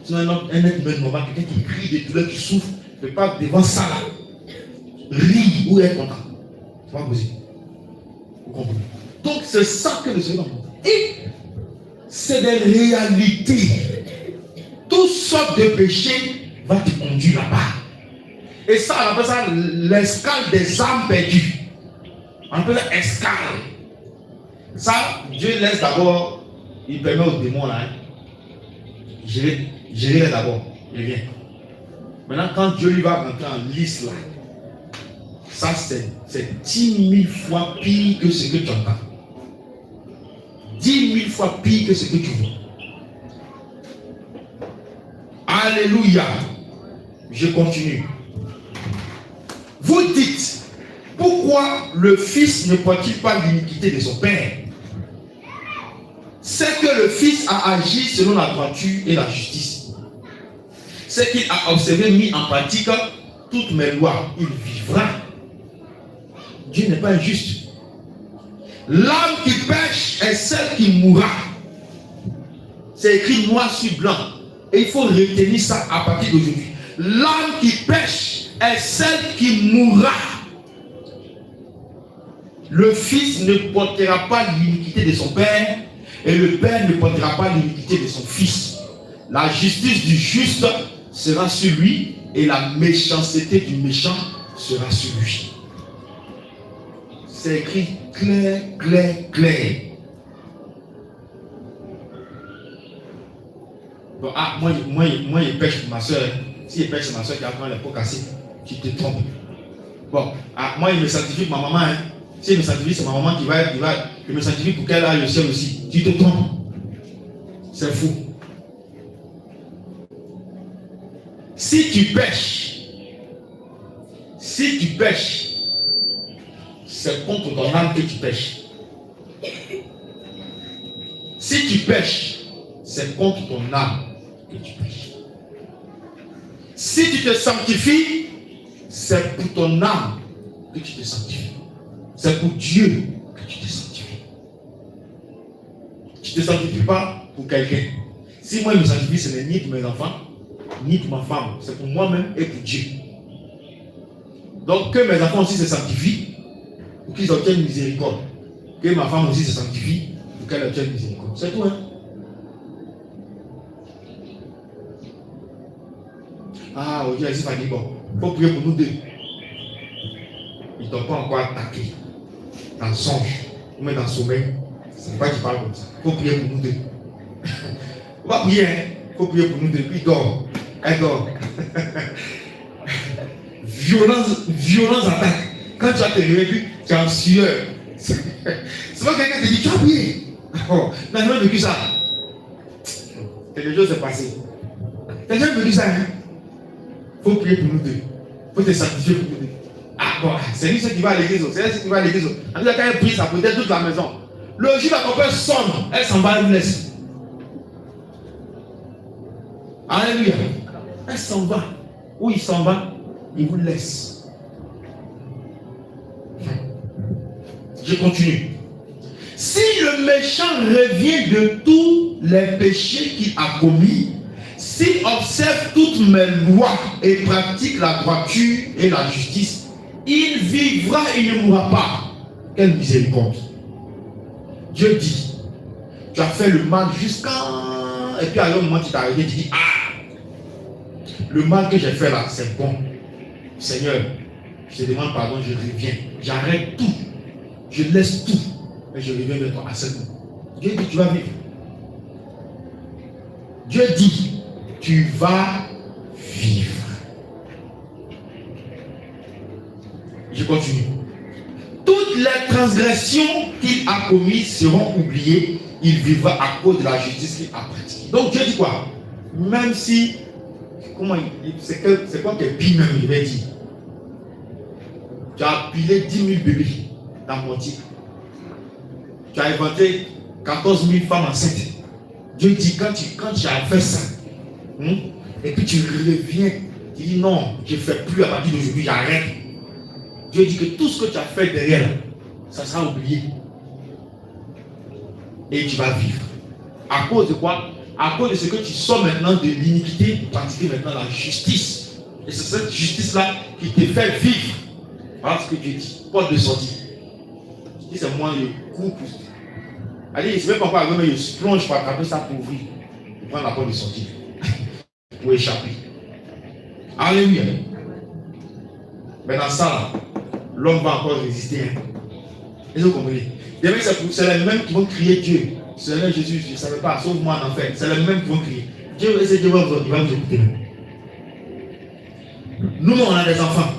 Sinon un être humain normal, quelqu'un qui crie de douleur, qui souffre, ne peut pas devant ça là, rire ou être content. C'est pas possible. Vous comprenez? Donc c'est ça que le Seigneur montre. Et c'est des réalités. Toutes sortes de péchés vont te conduire là-bas. Et ça, on appelle ça l'escale des âmes perdues. On appelle ça escale. Ça, Dieu laisse d'abord, il permet aux démons là, gérer d'abord, il vient. Maintenant, quand Dieu lui va rentrer en lice là, ça c'est 10 000 fois pire que ce que tu entends. 10 000 fois pire que ce que tu vois. Alléluia. Je continue. Vous dites, pourquoi le Fils ne porte-t-il pas l'iniquité de son Père? C'est que le Fils a agi selon la droiture et la justice. C'est qu'il a observé, mis en pratique toutes mes lois, il vivra. Dieu n'est pas injuste. L'âme qui pêche est celle qui mourra. C'est écrit noir sur blanc. Et il faut retenir ça à partir d'aujourd'hui. L'âme qui pêche est celle qui mourra. Le fils ne portera pas l'iniquité de son père et le père ne portera pas l'iniquité de son fils. La justice du juste sera sur lui et la méchanceté du méchant sera sur lui. C'est écrit clair, clair, clair. Bon, moi, il pêche pour ma soeur. Si il pêche pour ma soeur qui a pris les pots cassés, tu te trompes. Bon, moi, il me sanctifie pour ma maman. Hein. Si il me sanctifie, c'est ma maman qui va il me sanctifie pour qu'elle aille au ciel aussi. Tu te trompes. C'est fou. Si tu pêches, c'est contre ton âme que tu pêches. Si tu pêches, c'est contre ton âme que tu pêches. Si tu te sanctifies, c'est pour ton âme que tu te sanctifies. C'est pour Dieu que tu te sanctifies. Tu ne te sanctifies pas pour quelqu'un. Si moi je me sanctifie, ce n'est ni pour mes enfants, ni pour ma femme. C'est pour moi-même et pour Dieu. Donc que mes enfants aussi se sanctifient pour qu'ils obtiennent miséricorde. Que ma femme aussi se sanctifie pour qu'elle obtienne miséricorde. C'est tout, hein. Ah, aujourd'hui, elle s'est dit, bon, il faut prier pour nous deux. Ils ne t'ont pas encore attaqué. Dans le songe, ou même dans le sommeil. C'est pas qu'il parle comme ça. Il faut prier pour nous deux. On va prier, hein. Il faut prier pour nous deux. Puis il dort. Elle dort. Violence attaque. Quand tu as te réveillé, tu es en sueur. C'est pas quelqu'un qui te dit, tu as prié. Oh, non, je n'ai vécu ça. Quelque chose s'est passé. Quelqu'un a vécu ça, hein? Il faut prier pour nous deux. Il faut te sanctifier pour nous deux. Ah bon, c'est lui qui va à l'église. C'est elle qui va à l'église. Quand elle prie, ça protège toute la maison. Le jour où la compagnie sonne, elle s'en va, elle nous laisse. Alléluia. Elle s'en va. Où il s'en va, il vous laisse. Je continue. Si le méchant revient de tous les péchés qu'il a commis, s'il observe toutes mes lois et pratique la droiture et la justice, il vivra et ne mourra pas. Quelle miséricorde. Dieu dit, tu as fait le mal jusqu'à... Et puis à un moment tu t'es arrêté, tu dis, ah, le mal que j'ai fait là, c'est bon. Seigneur, je te demande pardon, je reviens. J'arrête tout. Je laisse tout. Et je reviens vers toi à ce moment. Dieu dit, tu vas vivre. Dieu dit, tu vas vivre. Je continue. Toutes les transgressions qu'il a commises seront oubliées. Il vivra à cause de la justice qu'il a pratiquée. Donc Dieu dit quoi? Même si, c'est quoi que pire même, il va dire. Tu as pilé 10 000 bébés dans mon titre. Tu as inventé 14 000 femmes enceintes. Dieu dit, quand tu as fait ça, et puis tu reviens, tu dis non, je ne fais plus à partir d'aujourd'hui, j'arrête. Dieu dit que tout ce que tu as fait derrière, ça sera oublié. Et tu vas vivre. À cause de quoi? À cause de ce que tu sors maintenant de l'iniquité pour pratiquer maintenant la justice. Et c'est cette justice-là qui te fait vivre. Voilà ce que Dieu dit. Porte de sortie. Je dis c'est moi le coup pour. Allez, il ne se met pas encore avec moi, il plonge pour attraper ça pour ouvrir. Il prend la porte de sortie. Pour échapper. Alléluia. Mais dans ça, là, l'homme va encore résister. Est-ce que vous comprenez? Demain, c'est les mêmes qui vont crier Dieu. Seigneur Jésus, je ne savais pas, sauve-moi en enfer. C'est les mêmes qui vont crier. Dieu, Dieu va vous écouter. Nous, on a des enfants.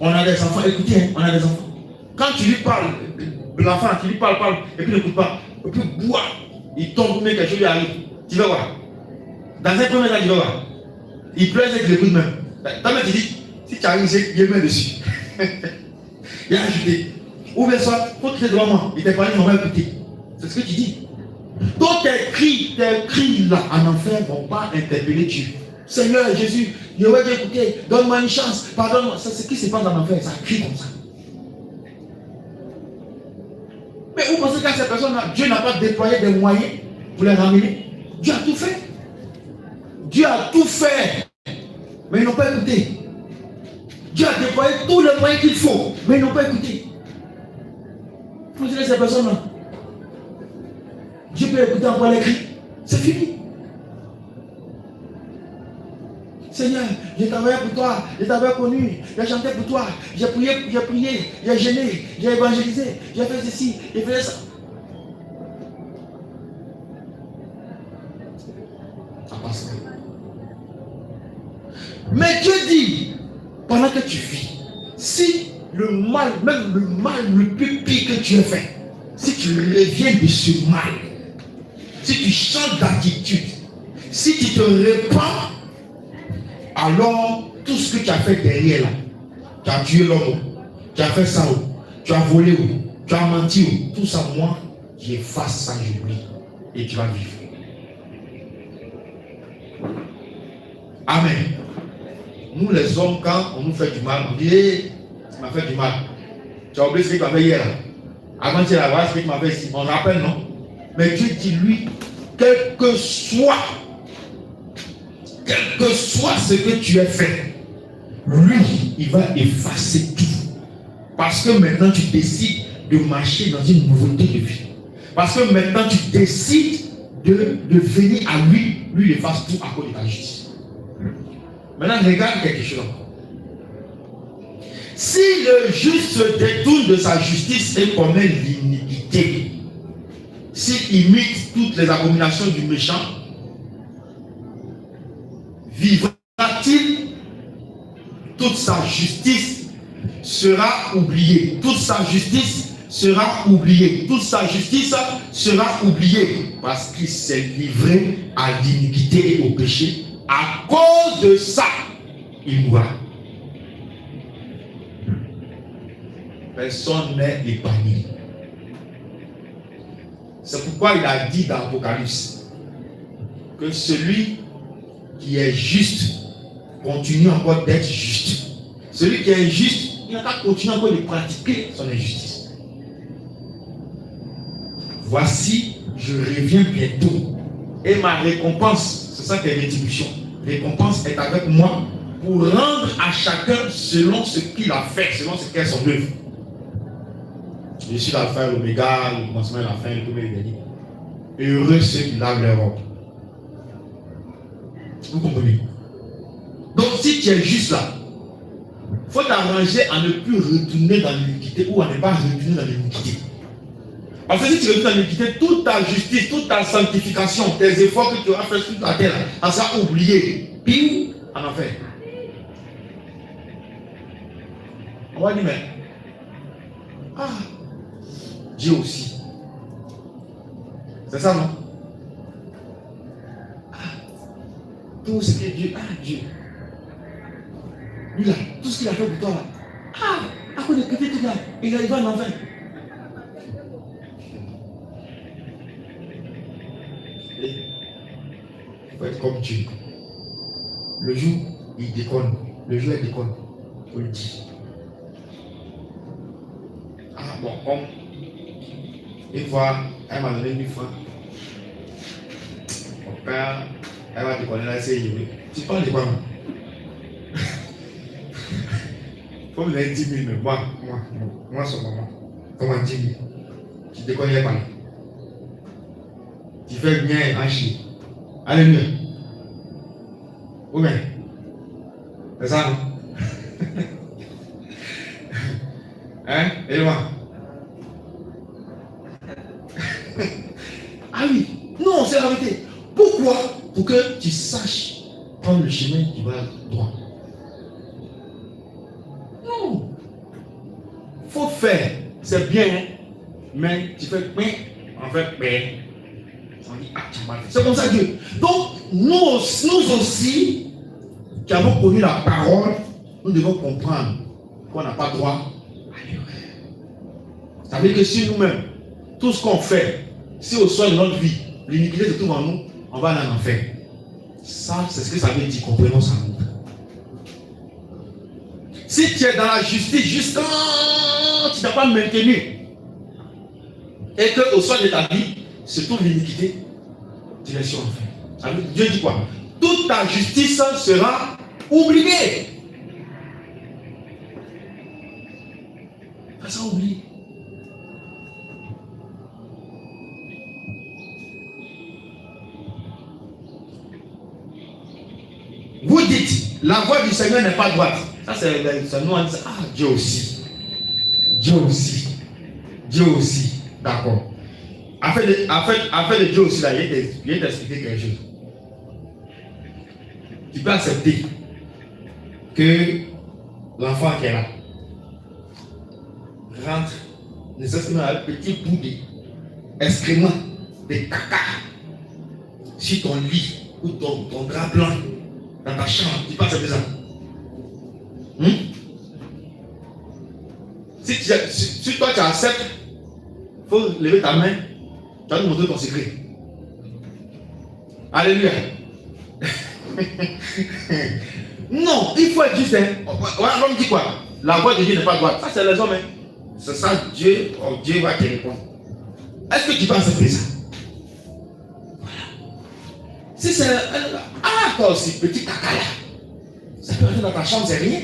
On a des enfants. Écoutez, on a des enfants. Quand tu lui parles, l'enfant, tu lui parles, et puis il n'écoute pas. Et puis bois, il tombe, mais quelque chose lui arrive. Tu vas voir. Dans un premier temps, tu vas voir. Il pleure et qu'il écoute même. Toi-même, tu dis, si tu arrives, il y a main dessus. Il a ajouté. Ouvre ça, il faut crier devant moi. Il t'a parlé, il m'a écouté. C'est ce que tu dis. Donc tes cris là en enfer ne vont pas interpeller Dieu. Seigneur Jésus, je vais t'écouter, donne-moi une chance, pardonne-moi. C'est ce qui se passe en enfer, ça crie comme ça. Mais vous pensez qu'à ces personnes-là, Dieu n'a pas déployé des moyens pour les ramener? Dieu a tout fait. Dieu a tout fait. Mais ils n'ont pas écouté. Dieu a déployé tous les moyens qu'il faut, mais ils n'ont pas écouté. Vous savez ces personnes-là, Dieu peut écouter encore les cris. C'est fini. Seigneur, j'ai travaillé pour toi, j'ai travaillé connu, j'ai chanté pour toi, j'ai prié, j'ai gêné, j'ai évangélisé, j'ai fait ceci, j'ai fait ça. Ça passe. Mais Dieu dit, pendant que tu vis, si le mal, même le mal le plus pire que tu as fait, si tu reviens de ce mal, si tu changes d'attitude, si tu te répands, alors tout ce que tu as fait derrière là, tu as tué l'homme, tu as fait ça, tu as volé, tu as menti, tout ça, moi, j'efface ça, j'oublie, et tu vas vivre. Amen. Nous les hommes, quand on nous fait du mal, on dit, hey, tu m'as fait du mal. Tu as oublié ce que tu m'as fait hier là. Avant tu as ce que tu m'as fait ici. On rappelle, non? Mais Dieu dit, lui, quel que soit ce que tu as fait, lui, il va effacer tout. Parce que maintenant tu décides de marcher dans une nouveauté de vie. Parce que maintenant tu décides de venir à lui, lui il efface tout à cause de ta justice. Maintenant, regarde quelque chose. Si le juste se détourne de sa justice et commet l'iniquité, s'il imite toutes les abominations du méchant, vivra-t-il? Toute sa justice sera oubliée. Toute sa justice sera oubliée. Toute sa justice sera oubliée. Parce qu'il s'est livré à l'iniquité et au péché. À cause de ça, il mourra. Personne n'est épargné. C'est pourquoi il a dit dans l'Apocalypse que celui qui est juste continue encore d'être juste. Celui qui est injuste, il n'a qu'à continuer encore de pratiquer son injustice. Voici, je reviens bientôt. Et ma récompense, c'est ça qui est rétribution. Récompense est avec moi pour rendre à chacun selon ce qu'il a fait, selon ce qu'est son œuvre. Je suis l'alpha et l'oméga, le commencement et la fin, le premier et le dernier. Heureux ceux qui lavent leur robe. Vous comprenez? Donc si tu es juste là, il faut t'arranger à ne plus retourner dans l'iniquité ou à ne pas retourner dans l'iniquité. Parce que si tu retournes dans l'iniquité, toute ta justice, toute ta sanctification, tes efforts que tu auras fait sur la terre, ça sera oublié. Puis, en enfer. On va dire, mais, Dieu aussi. C'est ça, non? Tout ce que Dieu, Dieu. Lui là, tout ce qu'il a fait pour toi là. À cause de quitter tout là, il arrive en enfer. Il faut être comme Dieu. Le jour, il déconne. Le jour, il déconne. Il faut le dire. Bon, comme une fois, elle m'a donné 1000 francs. Mon père, elle va déconner là, c'est élevé. Tu parles de quoi, moi? Il faut me donner 10 000, mais moi, son maman. Comment 10 000? Tu déconnes, il est parlé. Tu fais bien en chien. Alléluia. Oui, mais. C'est ça, non? Hein? Et moi? Ah oui. Non, c'est la vérité. Pourquoi? Pour que tu saches prendre le chemin qui va droit. Non. Faut faire. C'est bien, hein? Mais tu fais en fait, on dit, tu m'as fait. C'est comme ça Dieu. Donc, nous aussi, qui avons connu la parole, nous devons comprendre qu'on n'a pas droit à l'erreur. Ça veut dire que si nous-mêmes, tout ce qu'on fait, si au sol de notre vie, l'iniquité se trouve en nous, on va aller en enfer. Ça, c'est ce que ça veut dire, comprenons ça. Si tu es dans la justice jusqu'à tu n'as pas maintenu et qu'au soir de ta vie se trouve l'iniquité, direction enfer. Dieu dit quoi? Toute ta justice sera oubliée. Pas ça oublié. Vous dites, la voix du Seigneur n'est pas droite. Ça, c'est nous, on dit, ah, Dieu aussi. Dieu aussi. Dieu aussi. D'accord. Afin de Dieu aussi, là, il vient t'expliquer quelque chose. Tu peux accepter que l'enfant qui est là rentre nécessairement avec un petit bout d'excrément, de caca sur ton lit ou ton drap blanc dans ta chambre. Tu peux accepter ça? Si toi tu acceptes, il faut lever ta main, tu vas nous montrer ton secret. Alléluia. Non, il faut être juste. L'homme dit quoi? La voix de Dieu n'est pas droite. Ça, c'est les hommes. C'est ça, Dieu va te répondre. Est-ce que tu peux accepter ça? Voilà. Si c'est. Ah, toi aussi, petit caca là. Ça peut rentrer dans ta chambre, c'est rien.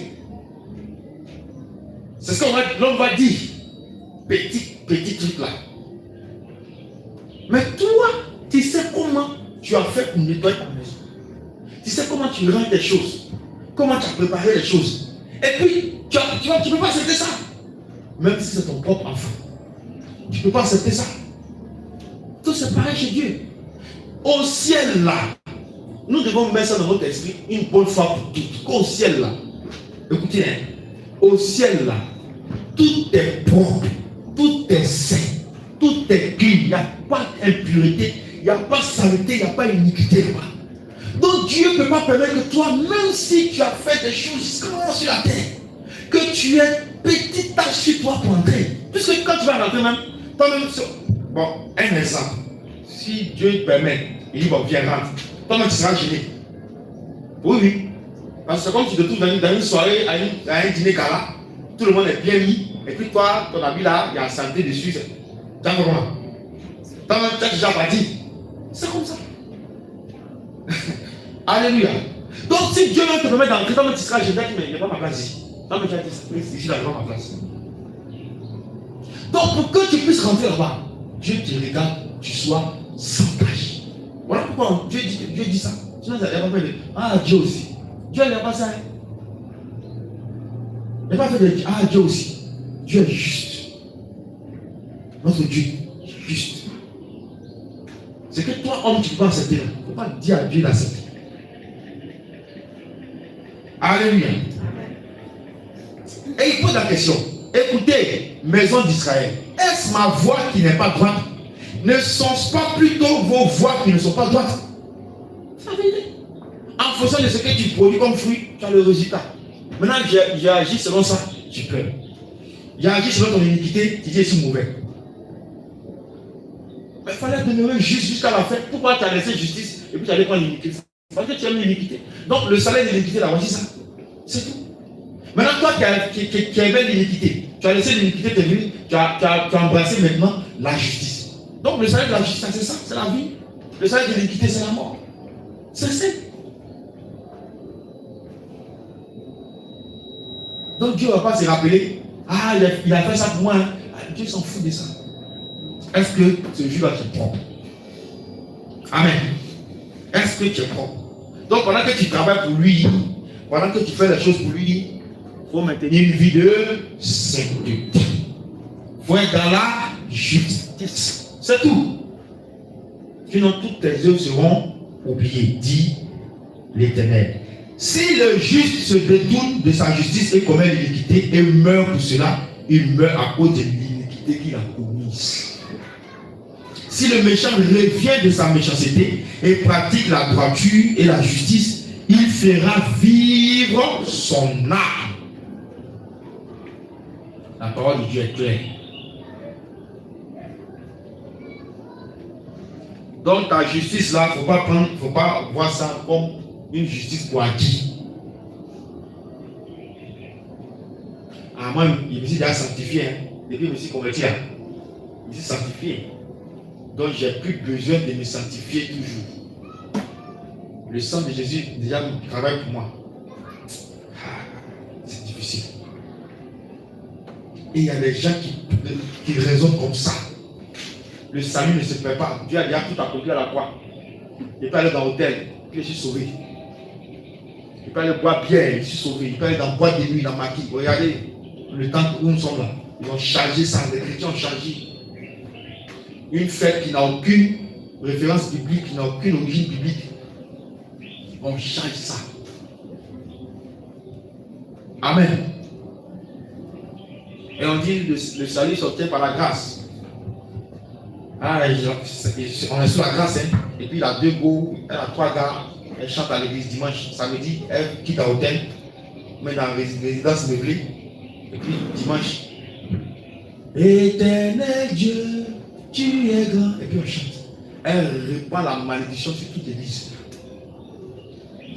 C'est ce que l'homme va dire. Petit truc là. Mais toi, tu sais comment tu as fait pour nettoyer ta maison. Tu sais comment tu rends tes choses. Comment tu as préparé les choses. Et puis, tu ne peux pas accepter ça. Même si c'est ton propre enfant. Tu ne peux pas accepter ça. Tout c'est pareil chez Dieu. Au ciel là, nous devons mettre ça dans notre esprit une bonne fois pour toutes. Au ciel là, écoutez, hein, au ciel là, tout est propre, tout est sain, tout est clean. Il n'y a pas d'impureté, il n'y a pas de saleté, il n'y a pas d'iniquité là-bas. Donc Dieu ne peut pas permettre que toi, même si tu as fait des choses grandes sur la terre, que tu aies petite tâche sur toi pour entrer. Puisque quand tu vas rentrer même, toi-même, bon, un exemple. Si Dieu te permet, il dit bon, viens, rentre. Toi-même, tu seras gêné. Oui, oui. Parce que c'est comme tu te trouves dans une soirée, à un dîner gala, tout le monde est bien mis, et puis toi, ton habit là, il y a santé dessus. Tu as comment? Toi-même, tu as déjà parti. C'est comme ça. Alléluia. Donc, si Dieu te permet d'entrer, toi-même, tu seras gêné, mais il n'y a pas ma place ici. Toi-même, tu as dit, ici, là, il n'y a pas ma place. Donc, pour que tu puisses rentrer là-bas, Dieu te regarde, tu sois sans tâche. Voilà pourquoi Dieu dit ça. Sinon, il n'y a pas fait de. Ah, Dieu aussi. Dieu n'a pas ça. Il n'a pas fait de. Ah, Dieu aussi. Dieu est juste. Notre Dieu est juste. C'est que toi, homme, tu ne peux pas accepter. Il ne faut pas dire à Dieu d'accepter. Alléluia. Et il pose la question. Écoutez, maison d'Israël, est-ce ma voix qui n'est pas droite? Ne sont-ce pas plutôt vos voix qui ne sont pas droites? C'est la vérité. En fonction de ce que tu produis comme fruit, tu as le résultat. Maintenant, j'ai agi selon ça, tu peux. J'ai agi selon ton iniquité, tu dis c'est mauvais. Mais il fallait demeurer juste jusqu'à la fin. Pourquoi tu as laissé justice et puis tu allais prendre l'iniquité? Parce que tu aimes l'iniquité. Donc le salaire de l'iniquité, là, voici ça. C'est tout. Maintenant, toi qui aimais l'iniquité, tu as laissé l'iniquité te venir, tu as embrassé maintenant la justice. Donc le salaire de la justice, c'est ça, c'est la vie. Le salaire de l'iniquité, c'est la mort. C'est simple. Donc Dieu ne va pas se rappeler, ah, il a fait ça pour moi. Ah, Dieu s'en fout de ça. Est-ce que ce jour-là, tu es propre? Amen. Est-ce que tu es propre? Donc pendant que tu travailles pour lui, pendant que tu fais les choses pour lui, il faut maintenir une vie de sainteté. Il faut être dans la justice. C'est tout. Sinon, toutes tes œuvres seront oubliées, dit l'Éternel. Si le juste se détourne de sa justice et commet l'iniquité et meurt pour cela, il meurt à cause de l'iniquité qu'il a commise. Si le méchant revient de sa méchanceté et pratique la droiture et la justice, il fera vivre son âme. La parole de Dieu est claire. Donc ta justice là, faut pas voir ça comme une justice pour acquis. Ah, moi, je me suis déjà sanctifié, hein. Depuis que je me suis converti, hein. Je me suis sanctifié. Donc j'ai plus besoin de me sanctifier toujours. Le sang de Jésus déjà travaille pour moi. C'est difficile. Et il y a des gens qui raisonnent comme ça. Le salut ne se fait pas. Dieu a déjà tout accompli à la croix. Il peut aller dans l'hôtel, puis je suis sauvé. Il peut aller boire bière, je suis sauvé. Il peut aller dans boîte de nuit, dans maquis. Regardez le temps où nous sommes là. Ils ont chargé ça, les chrétiens ont chargé. Une fête qui n'a aucune référence biblique, qui n'a aucune origine biblique. On charge ça. Amen. Et on dit le salut sortait par la grâce. Ah, on est sous la grâce, hein. Et puis il a 2 go, elle a 3 gars, elle chante à l'église dimanche. Samedi, elle quitte à l'hôtel, met dans la résidence meublée. Et puis dimanche, Éternel Dieu, tu es grand. Et puis on chante. Elle répand la malédiction sur toute l'église.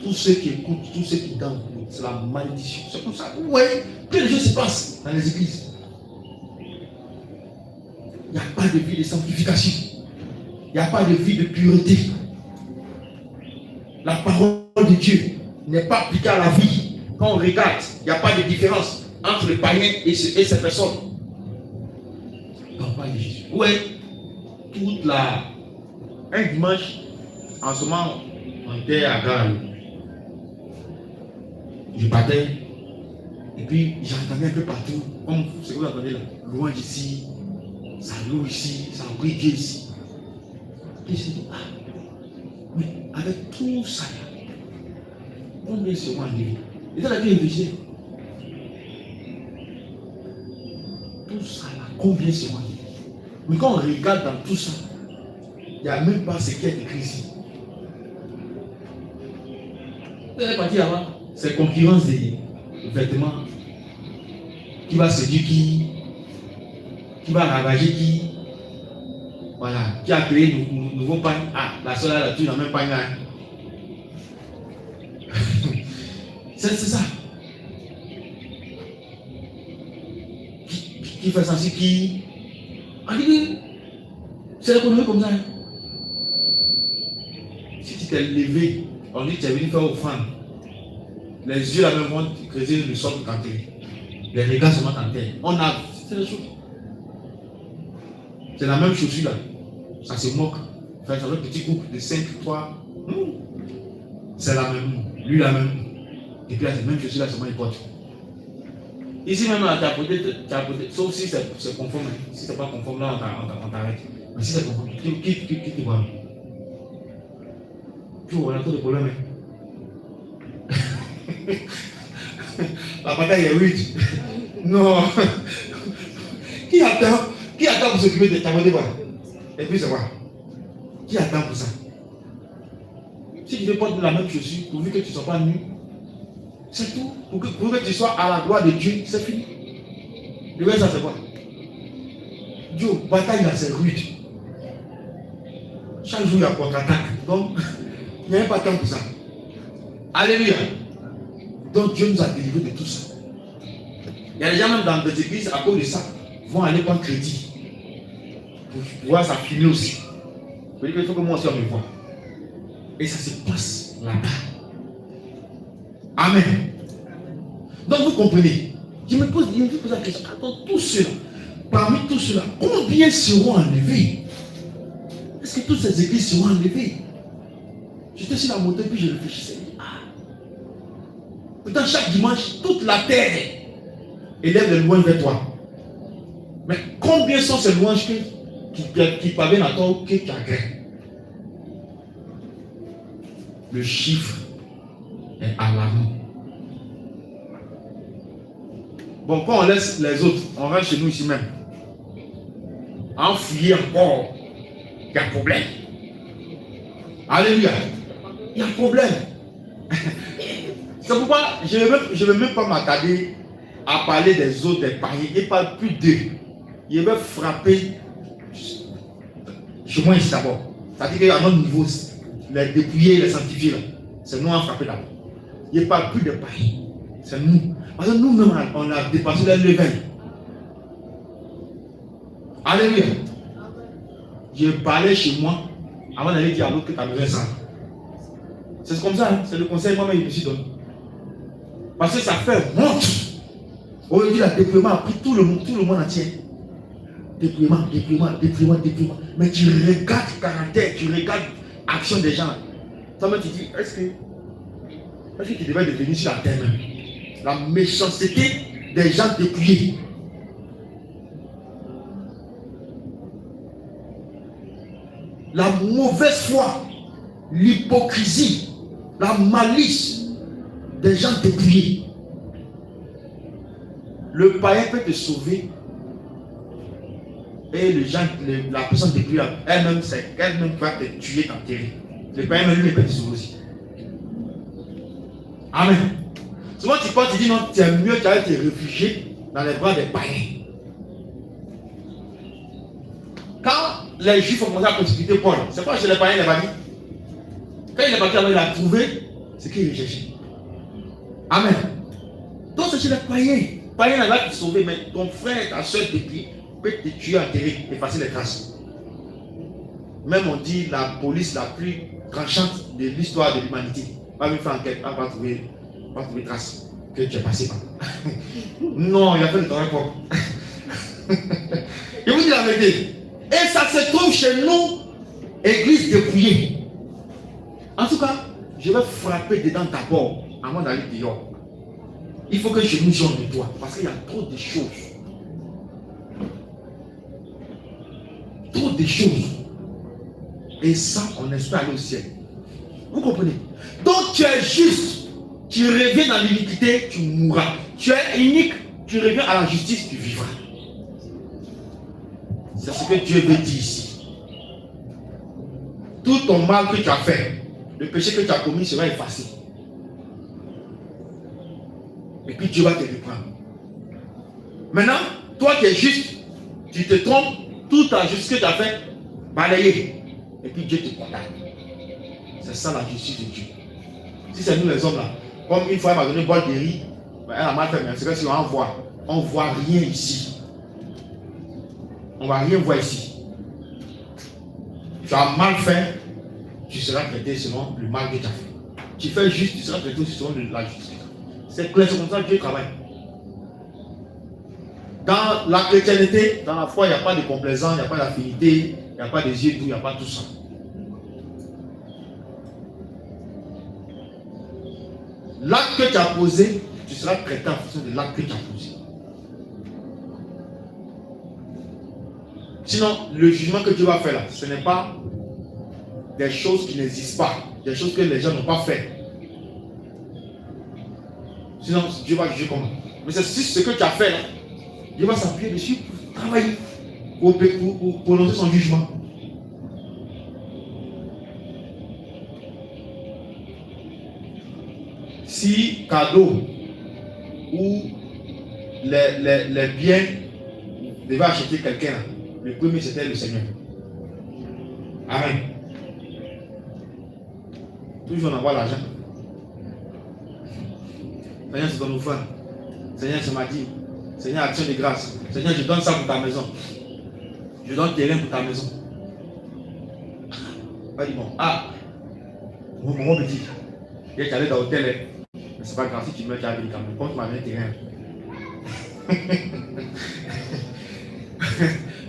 Tous ceux qui écoutent, tous ceux qui dansent, c'est la malédiction. C'est comme ça. Ouais, plein de choses se passent dans les églises. Il n'y a pas de vie de sanctification. Il n'y a pas de vie de pureté. La parole de Dieu n'est pas appliquée à la vie. Quand on regarde, il n'y a pas de différence entre le païen et ces personnes. Quand on parle de Jésus. Ouais, toute la. Un dimanche, en ce moment, on était à Gare. Je partais. Et puis, j'entendais un peu partout. Comme ce que vous entendez là. Loin d'ici. Ça loue ici. Ça brille ici. Et je dis, mais avec tout ça là, combien seront enlevés? Et ça, la vie est végétale. Tout ça là, combien seront enlevés? Mais quand on regarde dans tout ça, il n'y a même pas ce qui est écrit ici. Vous avez parti avant, c'est concurrence des vêtements. Qui va séduire qui va ravager qui. Voilà, qui a créé de nouveaux pagnes. Ah, la soeur là, tu n'as même pas là. C'est ça. Qui fait ça, qui. On dit, c'est l'économie comme ça. Si tu t'es levé, on dit que tu es venu faire offrande. Les yeux là même vont creuser le sol de ta terre. Les regards se mettent en terre. On a. C'est la chose. C'est la même chaussure là. Ça se moque. Enfin, c'est un petit couple de 5, 3. C'est la même. Lui la même. Et puis là, c'est la même chaussure là, seulement il porte. Ici même, tu as porté. Sauf si c'est conforme. Si c'est pas conforme, là, on t'arrête. Mais si c'est conforme, qui te voit? Tu vois, on a trop de problèmes. La bataille est rude. Non. Qui attend pour s'occuper de ta beauté? Et puis c'est quoi? Qui attend pour ça? Si tu ne portes la même chaussure, pourvu que tu ne sois pas nu, c'est tout. Pour que tu sois à la gloire de Dieu, c'est fini. Le reste, ça c'est quoi? Dieu, bataille là, c'est rude. Chaque jour, il y a contre-attaque. Donc, il n'y a pas de temps pour ça. Alléluia. Donc, Dieu nous a délivrés de tout ça. Il y a des gens même dans des églises, à cause de ça, vont aller prendre crédit. Pour pouvoir s'affiner aussi. Il faut que moi aussi on me voit. Et ça se passe là-bas. Amen. Donc vous comprenez. Je me pose la question. Attends, tout cela, parmi tout cela, combien seront enlevés? Est-ce que toutes ces églises seront enlevées? J'étais sur la montée puis je réfléchissais. Pourtant chaque dimanche, toute la terre élève des louanges vers toi. Mais combien sont ces louanges qui parviennent à toi ou qui t'agréent? Le chiffre est alarmant. Bon, quand on laisse les autres, on rentre chez nous ici même. En fouiller encore, il y a problème. Alléluia. Il y a problème. C'est pourquoi je ne vais même pas m'attarder à parler des autres, des païens. Il ne parle plus d'eux. Il va frapper chez moi ici d'abord. Ça dit qu'à notre niveau, les dépouiller, les sanctifier, c'est nous à frapper d'abord. Il n'y a pas plus de paille. C'est nous. Parce que nous-mêmes, on a dépassé le level. Alléluia. J'ai parlé chez moi avant d'aller dire à l'autre que tu as besoin de ça. C'est comme ça, hein? C'est le conseil moi-même je me suis donné. Parce que ça fait honte. Aujourd'hui, le déploiement a pris tout le monde entier. Déploiement. Mais tu regardes le caractère, tu regardes l'action des gens. Toi-même, tu dis, est-ce que tu devais devenir sur la terre même? La méchanceté des gens dépouillés. La mauvaise foi, l'hypocrisie, la malice des gens dépouillés. Le païen peut te sauver et la personne dépouillée, elle-même va te tuer, t'enterrer. Le païen même lui peut te sauver aussi. Amen. Souvent tu penses, tu dis non, c'est mieux qu'à te réfugier dans les bras des païens. Quand les Juifs ont commencé à persécuter Paul, c'est pas chez les païens, il a dit. Quand il est parti, il a trouvé ce qu'il recherchait. Amen. Donc c'est chez les païens. Païen n'a pas te sauver, mais ton frère, ta soeur depuis peut te tuer, enterrer, effacer les traces. Même on dit la police la plus tranchante de l'histoire de l'humanité. Va me faire enquête, va trouver traces que tu es passé par. Non, il a fait le travail propre. Je vous dis la vérité. Et ça se trouve chez nous, église dépouillée. En tout cas, je vais frapper dedans d'abord avant d'aller dehors. Il faut que je nous jonne de toi parce qu'il y a trop de choses. Trop de choses. Et ça, on espère aller au ciel. Vous comprenez? Donc tu es juste, tu reviens dans l'iniquité, tu mourras. Tu es unique, tu reviens à la justice, tu vivras. C'est ce que Dieu veut dire ici. Tout ton mal que tu as fait, le péché que tu as commis sera effacé. Et puis Dieu va te reprendre. Maintenant, toi qui es juste, tu te trompes, tout ta justice que tu as fait, balayé. Et puis Dieu te condamne. C'est ça la justice de Dieu. Si c'est nous les hommes là, comme une fois elle m'a donné une boîte de riz, elle a mal fait, mais c'est que si on ne voit rien ici. On ne va rien voir ici. Tu as mal fait, tu seras traité selon le mal que tu as fait. Tu fais juste, tu seras traité selon la justice. C'est clair, c'est comme ça que Dieu travaille. Dans la chrétienté, dans la foi, il n'y a pas de complaisance, il n'y a pas d'affinité, il n'y a pas de yeux doux, il n'y a pas tout ça. L'acte que tu as posé, tu seras traité en fonction de l'acte que tu as posé. Sinon, le jugement que Dieu va faire là, ce n'est pas des choses qui n'existent pas, des choses que les gens n'ont pas fait. Sinon, Dieu va juger comment? Mais c'est ce que tu as fait là, Dieu va s'appuyer dessus pour travailler, pour prononcer son jugement. Si cadeau ou les biens devaient acheter quelqu'un, le premier c'était le Seigneur. Amen. Toujours on envoie l'argent. Seigneur, c'est ton offrande. Seigneur, c'est ma dîme. Seigneur, action de grâce. Seigneur, je donne ça pour ta maison. Je donne terrain pour ta maison. Pas dit bon. Ah, mon petit. Il est allé dans l'hôtel. Mais c'est pas grave, si tu meurs, tu as vécu quand même. Compte ma main terrain.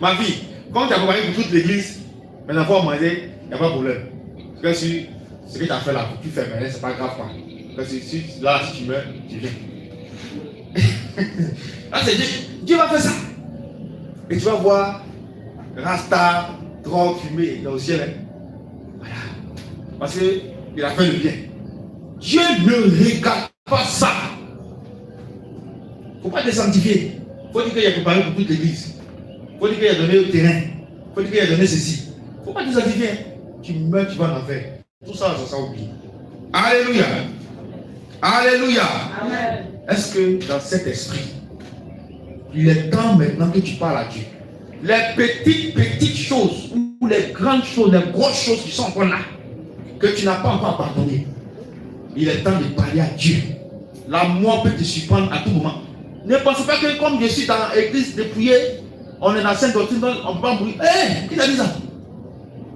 Ma fille, quand tu as préparé pour toute l'église, maintenant pour manger, il n'y a pas de problème. Parce que si ce que tu as fait là, tu fais, mais c'est pas grave quoi. Parce que si tu meurs, tu viens. Là, c'est Dieu. Dieu va faire ça. Et tu vas voir Rasta, drogue, fumée dans le ciel. Hein. Voilà. Parce qu'il a fait le bien. Dieu ne regarde pas ça. Il ne faut pas te sanctifier. Il faut dire qu'il a préparé pour toute l'église. Il faut dire qu'il a donné le terrain. Il faut dire qu'il a donné ceci. Il ne faut pas te sanctifier. Tu meurs, tu vas en enfer. Tout ça, ça oublie. Alléluia. Alléluia. Amen. Est-ce que dans cet esprit, il est temps maintenant que tu parles à Dieu? Les petites choses les grandes choses, les grosses choses qui sont encore là, que tu n'as pas encore pardonné, il est temps de parler à Dieu. La mort peut te surprendre à tout moment. Ne pensez pas que comme je suis dans l'église de prier, on est dans la sainte doctrine, on ne peut pas mourir. Qui t'a dit ça?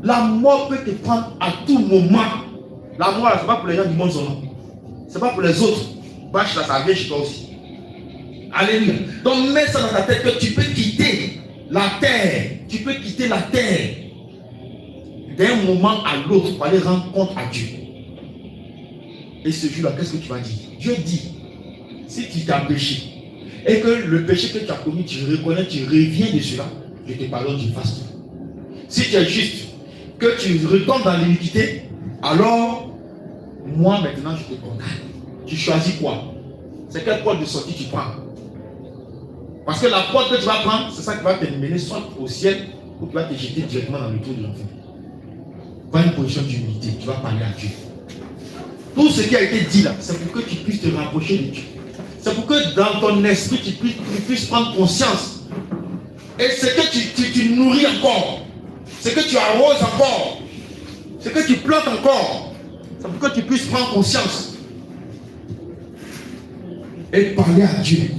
La mort peut te prendre à tout moment. La mort, ce n'est pas pour les gens du monde seulement. Ce n'est pas pour les autres. Bâche là, ça vient chez toi aussi. Alléluia. Donc mets ça dans ta tête que tu peux quitter la terre. Tu peux quitter la terre d'un moment à l'autre pour aller rendre compte à Dieu. Et ce jour-là, qu'est-ce que tu vas dire? Dieu dit, si tu t'as péché et que le péché que tu as commis, tu reconnais, tu reviens de cela, je te pardonne, tu fasses tout. Si tu es juste, que tu retombes dans l'iniquité, alors moi maintenant je te condamne. Tu choisis quoi? C'est quelle porte de sortie tu prends? Parce que la porte que tu vas prendre, c'est ça qui va te mener soit au ciel ou tu vas te jeter directement dans le trou de l'enfer. Pas une position d'humilité, tu vas parler à Dieu. Tout ce qui a été dit là, c'est pour que tu puisses te rapprocher de Dieu. C'est pour que dans ton esprit, tu puisses prendre conscience. Et ce que tu nourris encore, ce que tu arroses encore, ce que tu plantes encore, c'est pour que tu puisses prendre conscience et parler à Dieu.